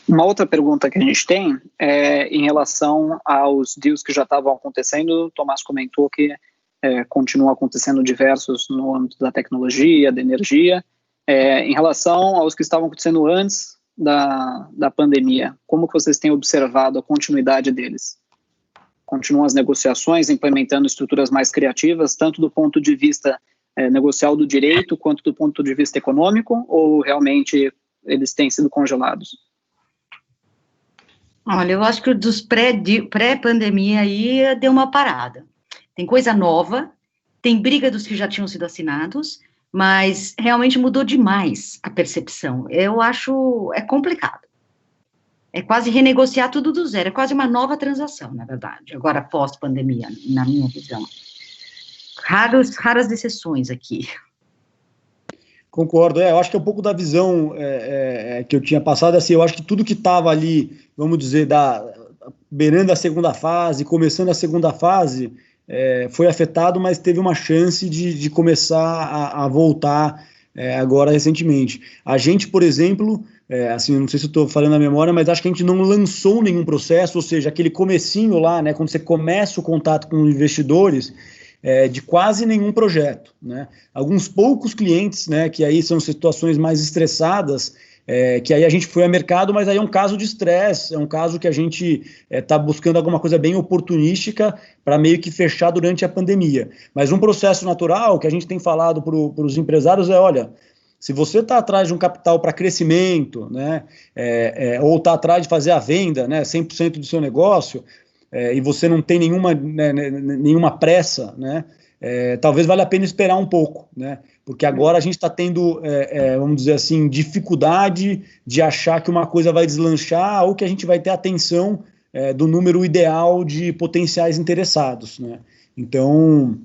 Uma outra pergunta que a gente tem é em relação aos deals que já estavam acontecendo. O Tomás comentou que continuam acontecendo diversos no âmbito da tecnologia, da energia. Em relação aos que estavam acontecendo antes da pandemia, como que vocês têm observado a continuidade deles? Continuam as negociações, implementando estruturas mais criativas, tanto do ponto de vista negocial do direito, quanto do ponto de vista econômico, ou realmente eles têm sido congelados? Olha, eu acho que dos pré-pandemia aí deu uma parada. Tem coisa nova, tem briga dos que já tinham sido assinados, mas realmente mudou demais a percepção. Eu acho, complicado. É quase renegociar tudo do zero, é quase uma nova transação, na verdade, agora pós-pandemia, na minha visão. Raras exceções aqui. Concordo, eu acho que é um pouco da visão que eu tinha passado, assim, eu acho que tudo que estava ali, vamos dizer, beirando a segunda fase, começando a segunda fase, foi afetado, mas teve uma chance de começar a voltar agora recentemente. A gente, por exemplo, assim, não sei se eu estou falando na memória, mas acho que a gente não lançou nenhum processo, ou seja, aquele comecinho lá, né, quando você começa o contato com investidores, de quase nenhum projeto, né? Alguns poucos clientes, né, que aí são situações mais estressadas, que aí a gente foi ao mercado, mas aí é um caso de estresse, é um caso que a gente está buscando alguma coisa bem oportunística para meio que fechar durante a pandemia. Mas um processo natural que a gente tem falado para os empresários olha, se você está atrás de um capital para crescimento, né, ou está atrás de fazer a venda, né, 100% do seu negócio, e você não tem nenhuma pressa, né, talvez valha a pena esperar um pouco, né, porque agora a gente está tendo, vamos dizer assim, dificuldade de achar que uma coisa vai deslanchar ou que a gente vai ter atenção do número ideal de potenciais interessados, né. Então,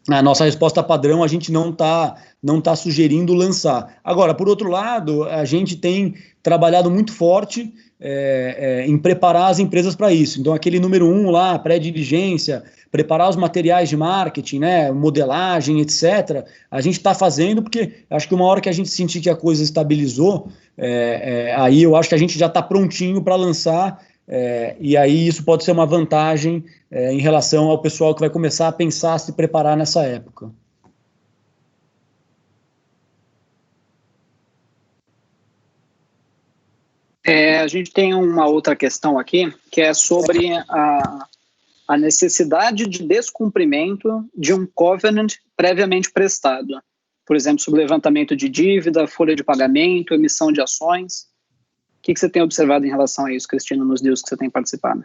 a nossa resposta padrão, a gente não tá sugerindo lançar. Agora, por outro lado, a gente tem trabalhado muito forte em preparar as empresas para isso. Então, aquele número 1 lá, pré-diligência, preparar os materiais de marketing, né, modelagem, etc., a gente está fazendo porque acho que uma hora que a gente sentir que a coisa estabilizou, aí eu acho que a gente já está prontinho para lançar, e aí isso pode ser uma vantagem em relação ao pessoal que vai começar a pensar, a se preparar nessa época. A gente tem uma outra questão aqui, que é sobre a necessidade de descumprimento de um covenant previamente prestado. Por exemplo, sobre levantamento de dívida, folha de pagamento, emissão de ações. O que você tem observado em relação a isso, Cristina, nos deals que você tem participado?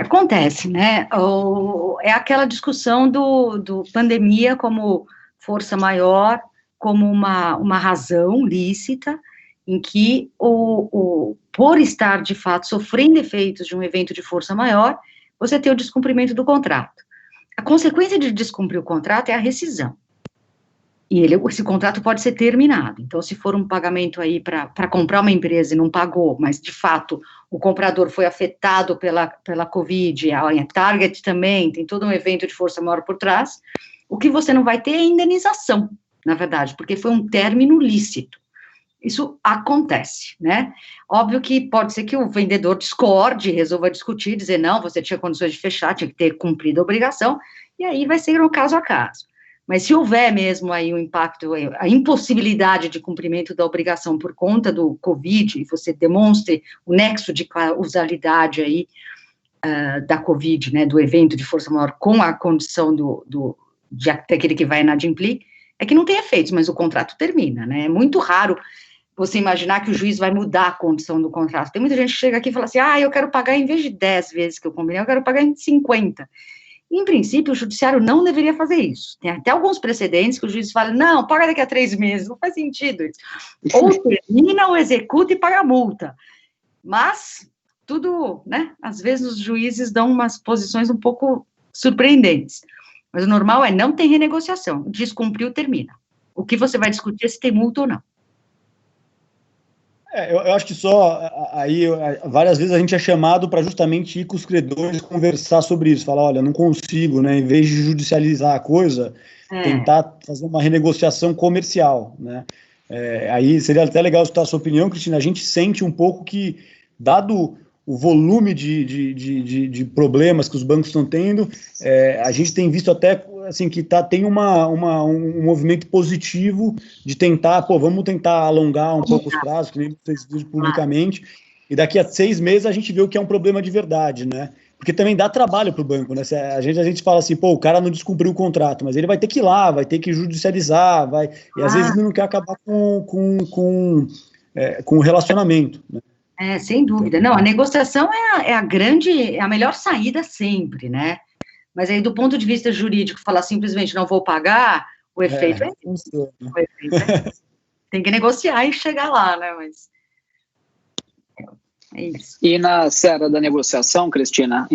Acontece, né? É aquela discussão do pandemia como força maior, como uma razão lícita, em que, por estar, de fato, sofrendo efeitos de um evento de força maior, você tem o descumprimento do contrato. A consequência de descumprir o contrato é a rescisão. E esse contrato pode ser terminado. Então, se for um pagamento aí para comprar uma empresa e não pagou, mas, de fato, o comprador foi afetado pela Covid, a Target também, tem todo um evento de força maior por trás, o que você não vai ter é indenização, na verdade, porque foi um término lícito. Isso acontece, né? Óbvio que pode ser que o vendedor discorde, resolva discutir, dizer, não, você tinha condições de fechar, tinha que ter cumprido a obrigação, e aí vai ser no caso a caso. Mas se houver mesmo aí um impacto, a impossibilidade de cumprimento da obrigação por conta do Covid, e você demonstre o nexo de causalidade aí da Covid, né, do evento de força maior com a condição daquele que vai inadimplir, é que não tem efeitos, mas o contrato termina, né? É muito raro você imaginar que o juiz vai mudar a condição do contrato. Tem muita gente que chega aqui e fala assim, eu quero pagar em vez de 10 vezes que eu combinei, eu quero pagar em 50. Em princípio, o judiciário não deveria fazer isso. Tem até alguns precedentes que o juiz fala, não, paga daqui a 3 meses, não faz sentido isso. Ou termina, ou executa e paga a multa. Mas, tudo, né, às vezes os juízes dão umas posições um pouco surpreendentes. Mas o normal é não tem renegociação, descumpriu, termina. O que você vai discutir é se tem multa ou não. Eu acho que aí, várias vezes a gente é chamado para justamente ir com os credores conversar sobre isso, falar, olha, não consigo, né, em vez de judicializar a coisa, tentar fazer uma renegociação comercial, né, aí seria até legal escutar a sua opinião, Cristina. A gente sente um pouco que, dado o volume de problemas que os bancos estão tendo, a gente tem visto até assim, que tem um movimento positivo de tentar, vamos tentar alongar um pouco os prazos, que nem vocês dizem publicamente, e daqui a 6 meses a gente vê o que é um problema de verdade, né? Porque também dá trabalho para o banco, né? A gente fala assim, o cara não descumpriu o contrato, mas ele vai ter que ir lá, vai ter que judicializar, e às vezes ele não quer acabar com o relacionamento, né? Sem dúvida. Não, a negociação é a melhor saída sempre, né? Mas aí, do ponto de vista jurídico, falar simplesmente não vou pagar, o efeito é isso. Tem que negociar e chegar lá, né? Mas é isso. E na seara da negociação, Cristina,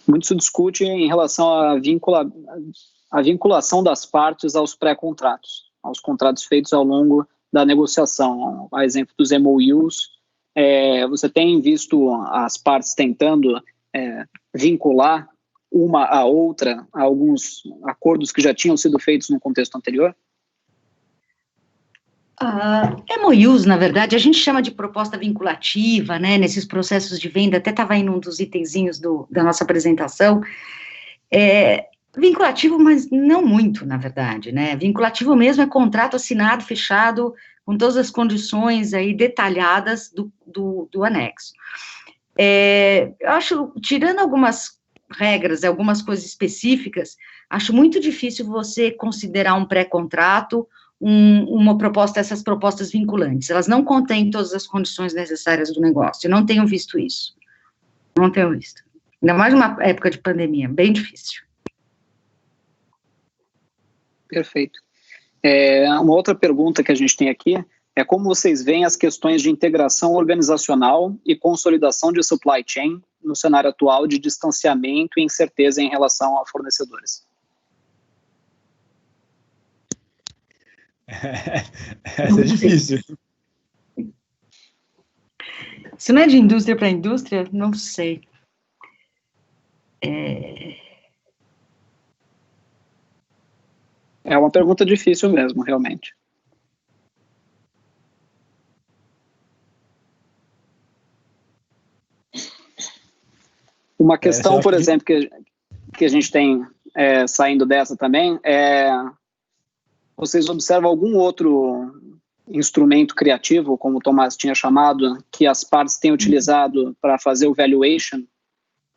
muito se discute em relação à vinculação das partes aos pré-contratos, aos contratos feitos ao longo da negociação. A exemplo dos MOUs, você tem visto as partes tentando vincular uma a outra a alguns acordos que já tinham sido feitos no contexto anterior? MOUs, na verdade, a gente chama de proposta vinculativa, né, nesses processos de venda, até estava em um dos itenzinhos da nossa apresentação, vinculativo, mas não muito, na verdade, né, vinculativo mesmo é contrato assinado, fechado, com todas as condições aí detalhadas do anexo. Eu acho, tirando algumas regras, algumas coisas específicas, acho muito difícil você considerar um pré-contrato uma proposta, essas propostas vinculantes. Elas não contêm todas as condições necessárias do negócio. Eu não tenho visto isso. Não tenho visto. Ainda mais numa época de pandemia, bem difícil. Perfeito. Uma outra pergunta que a gente tem aqui é como vocês veem as questões de integração organizacional e consolidação de supply chain no cenário atual de distanciamento e incerteza em relação a fornecedores? Essa é difícil. Se não é de indústria para indústria, não sei. É uma pergunta difícil mesmo, realmente. Uma questão, por exemplo, que a gente tem saindo dessa também, vocês observam algum outro instrumento criativo, como o Tomás tinha chamado, que as partes têm utilizado para fazer o valuation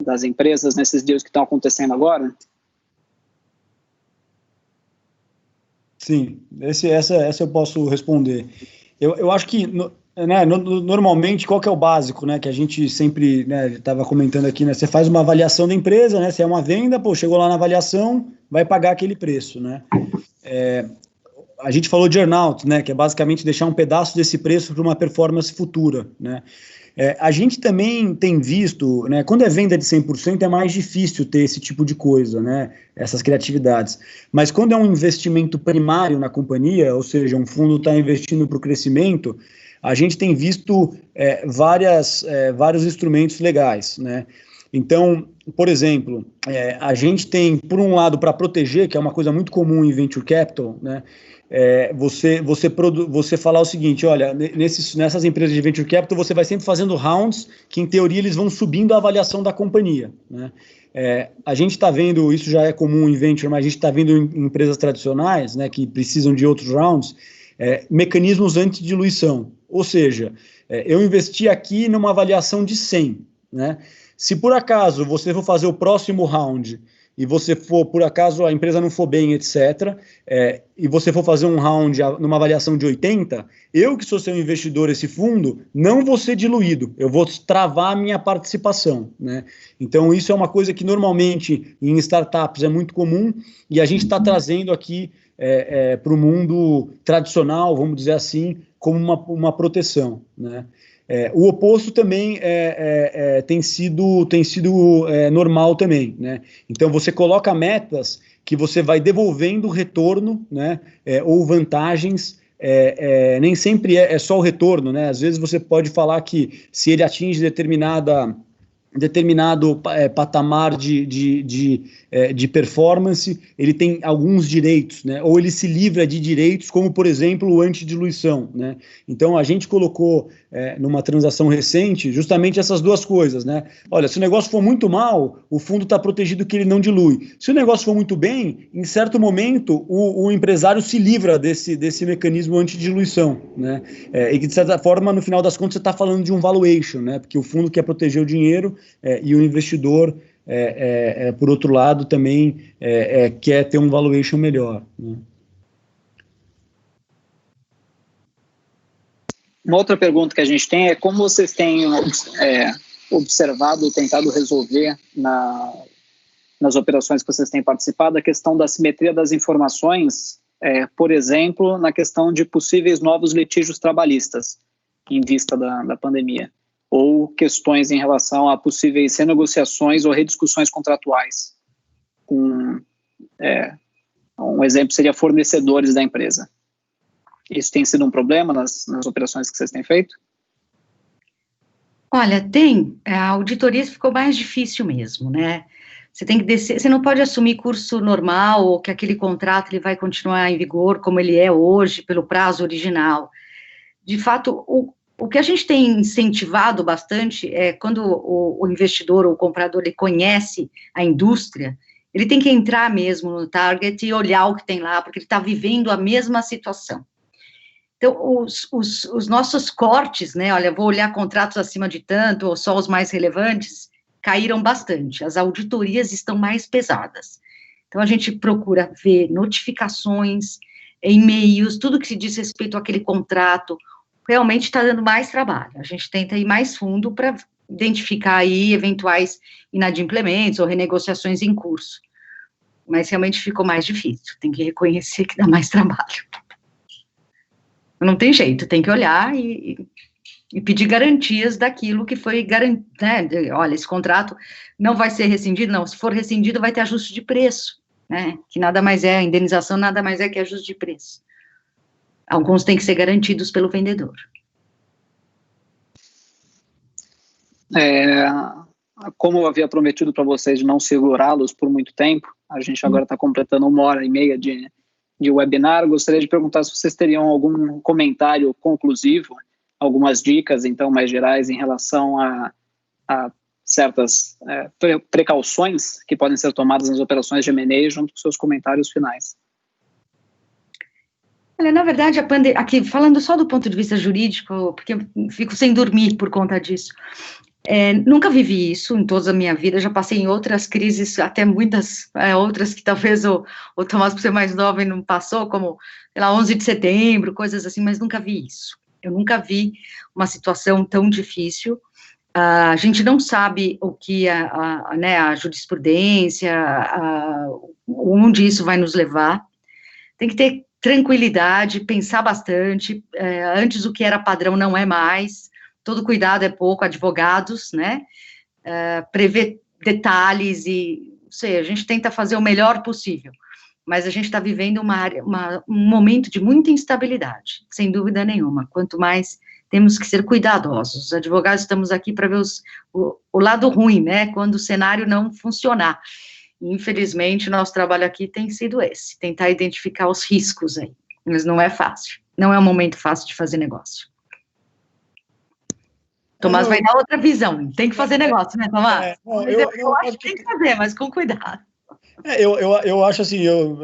das empresas nesses deals que estão acontecendo agora? Sim, essa eu posso responder. Eu acho que, normalmente, qual que é o básico, né, que a gente sempre estava comentando aqui, né, você faz uma avaliação da empresa, né, se é uma venda, chegou lá na avaliação, vai pagar aquele preço, né. a gente falou de earn-out, né, que é basicamente deixar um pedaço desse preço para uma performance futura, né. A gente também tem visto, né, quando é venda de 100% é mais difícil ter esse tipo de coisa, né, essas criatividades. Mas quando é um investimento primário na companhia, ou seja, um fundo está investindo para o crescimento, a gente tem visto vários instrumentos legais, né. Então, por exemplo, a gente tem, por um lado, para proteger, que é uma coisa muito comum em Venture Capital, né, você falar o seguinte, olha, nessas empresas de Venture Capital, você vai sempre fazendo rounds, que em teoria eles vão subindo a avaliação da companhia, né. A gente está vendo, isso já é comum em Venture, mas a gente está vendo em empresas tradicionais, né, que precisam de outros rounds, mecanismos anti-diluição, ou seja, eu investi aqui numa avaliação de 100, né. Se por acaso você for fazer o próximo round e você for, por acaso, a empresa não for bem, etc., e você for fazer um round numa avaliação de 80, eu que sou seu investidor, esse fundo, não vou ser diluído, eu vou travar a minha participação, né? Então, isso é uma coisa que normalmente em startups é muito comum e a gente está trazendo aqui para o mundo tradicional, vamos dizer assim, como uma proteção, né? O oposto também tem sido normal também, né? Então você coloca metas que você vai devolvendo retorno, né? Ou vantagens, nem sempre é só o retorno, né? Às vezes você pode falar que se ele atinge determinado patamar de performance, ele tem alguns direitos, né? Ou ele se livra de direitos, como, por exemplo, o antidiluição, né? Então, a gente colocou numa transação recente justamente essas duas coisas, né? Olha, se o negócio for muito mal, o fundo está protegido que ele não dilui. Se o negócio for muito bem, em certo momento, o empresário se livra desse mecanismo antidiluição, né? E que, de certa forma, no final das contas, você está falando de um valuation, né? Porque o fundo quer proteger o dinheiro, e o investidor, por outro lado, também quer ter um valuation melhor, né? Uma outra pergunta que a gente tem é como vocês têm observado, tentado resolver nas operações que vocês têm participado a questão da simetria das informações, por exemplo, na questão de possíveis novos litígios trabalhistas em vista da pandemia, ou questões em relação a possíveis renegociações ou rediscussões contratuais. Um exemplo seria fornecedores da empresa. Isso tem sido um problema nas operações que vocês têm feito? Olha, a auditoria ficou mais difícil mesmo, né? Você tem que descer, você não pode assumir curso normal ou que aquele contrato ele vai continuar em vigor como ele é hoje, pelo prazo original. De fato, o que a gente tem incentivado bastante é quando o investidor ou o comprador ele conhece a indústria, ele tem que entrar mesmo no target e olhar o que tem lá, porque ele está vivendo a mesma situação. Então, os nossos cortes, né, olha, vou olhar contratos acima de tanto, ou só os mais relevantes, caíram bastante, as auditorias estão mais pesadas. Então, a gente procura ver notificações, e-mails, tudo que se diz respeito àquele contrato, realmente está dando mais trabalho. A gente tenta ir mais fundo para identificar aí eventuais inadimplementos ou renegociações em curso. Mas realmente ficou mais difícil, tem que reconhecer que dá mais trabalho. Não tem jeito, tem que olhar e pedir garantias daquilo que foi garantido, né? Olha, esse contrato não vai ser rescindido, não, se for rescindido vai ter ajuste de preço, né? Que nada mais a indenização nada mais é que ajuste de preço. Alguns têm que ser garantidos pelo vendedor. Como eu havia prometido para vocês de não segurá-los por muito tempo, a gente agora está completando 1h30 de webinar. Gostaria de perguntar se vocês teriam algum comentário conclusivo, algumas dicas, então, mais gerais em relação a certas precauções que podem ser tomadas nas operações de M&A, junto com seus comentários finais. Olha, na verdade, aqui, falando só do ponto de vista jurídico, porque eu fico sem dormir por conta disso, nunca vivi isso em toda a minha vida, já passei em outras crises, até muitas outras que talvez o Tomás, por ser mais jovem, não passou, como, sei lá, 11 de setembro, coisas assim, mas nunca vi isso. Eu nunca vi uma situação tão difícil. A gente não sabe o que a jurisprudência, onde isso vai nos levar. Tem que ter tranquilidade, pensar bastante, antes o que era padrão não é mais, todo cuidado é pouco, advogados, né, prever detalhes e, não sei, a gente tenta fazer o melhor possível, mas a gente está vivendo um momento de muita instabilidade, sem dúvida nenhuma, quanto mais temos que ser cuidadosos, os advogados estamos aqui para ver o lado ruim, né, quando o cenário não funcionar. Infelizmente, o nosso trabalho aqui tem sido esse, tentar identificar os riscos aí, mas não é fácil, não é um momento fácil de fazer negócio. Tomás vai dar outra visão, tem que fazer negócio, né, Tomás? Eu acho que tem que fazer, mas com cuidado. Eu acho assim, eu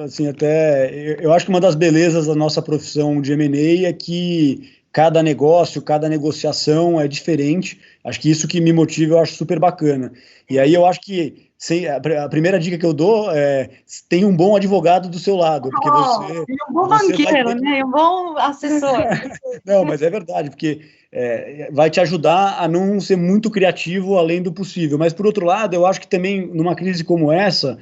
acho que uma das belezas da nossa profissão de M&A é que cada negócio, cada negociação é diferente. Acho que isso que me motiva, eu acho super bacana. E aí eu acho que a primeira dica que eu dou é tem um bom advogado do seu lado, porque você... E um bom banqueiro, né? E um bom assessor. Não, mas é verdade, porque vai te ajudar a não ser muito criativo além do possível. Mas, por outro lado, eu acho que também, numa crise como essa,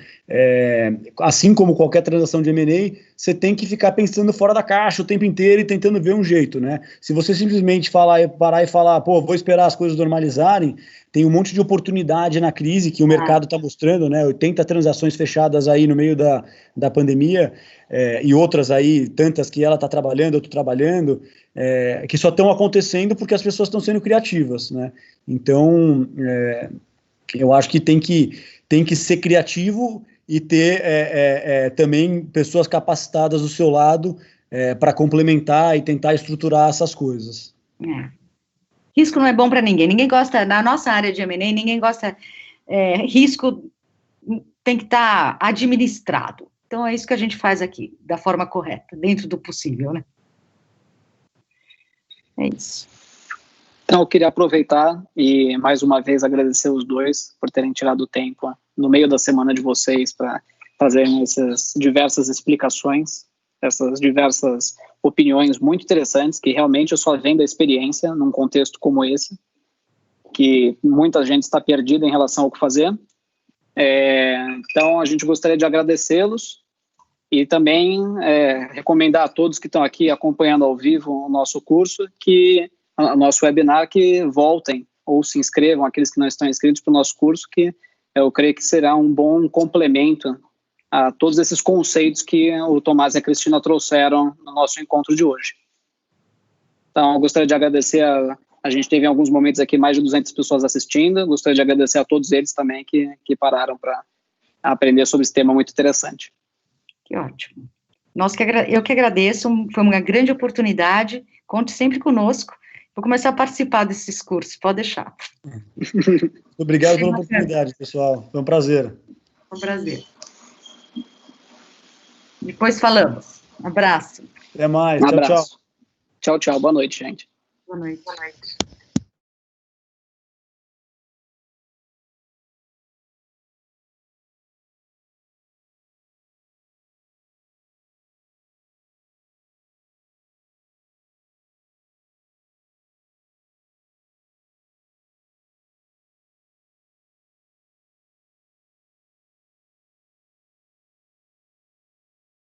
assim como qualquer transação de M&A, você tem que ficar pensando fora da caixa o tempo inteiro e tentando ver um jeito, né? Se você simplesmente parar e falar, pô, vou esperar as coisas normalizarem, tem um monte de oportunidade na crise que o mercado está mostrando, né? 80 transações fechadas aí no meio da pandemia, e outras aí, tantas que ela está trabalhando, eu estou trabalhando, que só estão acontecendo porque as pessoas estão sendo criativas, né? Então, eu acho que tem que ser criativo e ter também pessoas capacitadas do seu lado para complementar e tentar estruturar essas coisas. Risco não é bom para ninguém. Ninguém gosta, na nossa área de M&A, ninguém gosta, risco tem que estar administrado. Então, é isso que a gente faz aqui, da forma correta, dentro do possível, né? É isso. Então, eu queria aproveitar e, mais uma vez, agradecer os dois por terem tirado o tempo no meio da semana de vocês para fazerem essas diversas explicações, essas diversas opiniões muito interessantes, que realmente eu só vendo a experiência num contexto como esse, que muita gente está perdida em relação ao que fazer. Então, a gente gostaria de agradecê-los e também recomendar a todos que estão aqui acompanhando ao vivo o nosso curso, o nosso webinar, que voltem ou se inscrevam, aqueles que não estão inscritos para o nosso curso, que eu creio que será um bom complemento a todos esses conceitos que o Tomás e a Cristina trouxeram no nosso encontro de hoje. Então, eu gostaria de agradecer a gente teve em alguns momentos aqui mais de 200 pessoas assistindo, gostaria de agradecer a todos eles também que pararam para aprender sobre esse tema muito interessante. Que ótimo. Eu que agradeço, foi uma grande oportunidade, conte sempre conosco, vou começar a participar desses cursos, pode deixar. Obrigado pela oportunidade, pessoal, foi um prazer. Foi um prazer. Depois falamos. Um abraço. Até mais. Um tchau, abraço. Tchau. Tchau, boa noite, gente. Boa noite.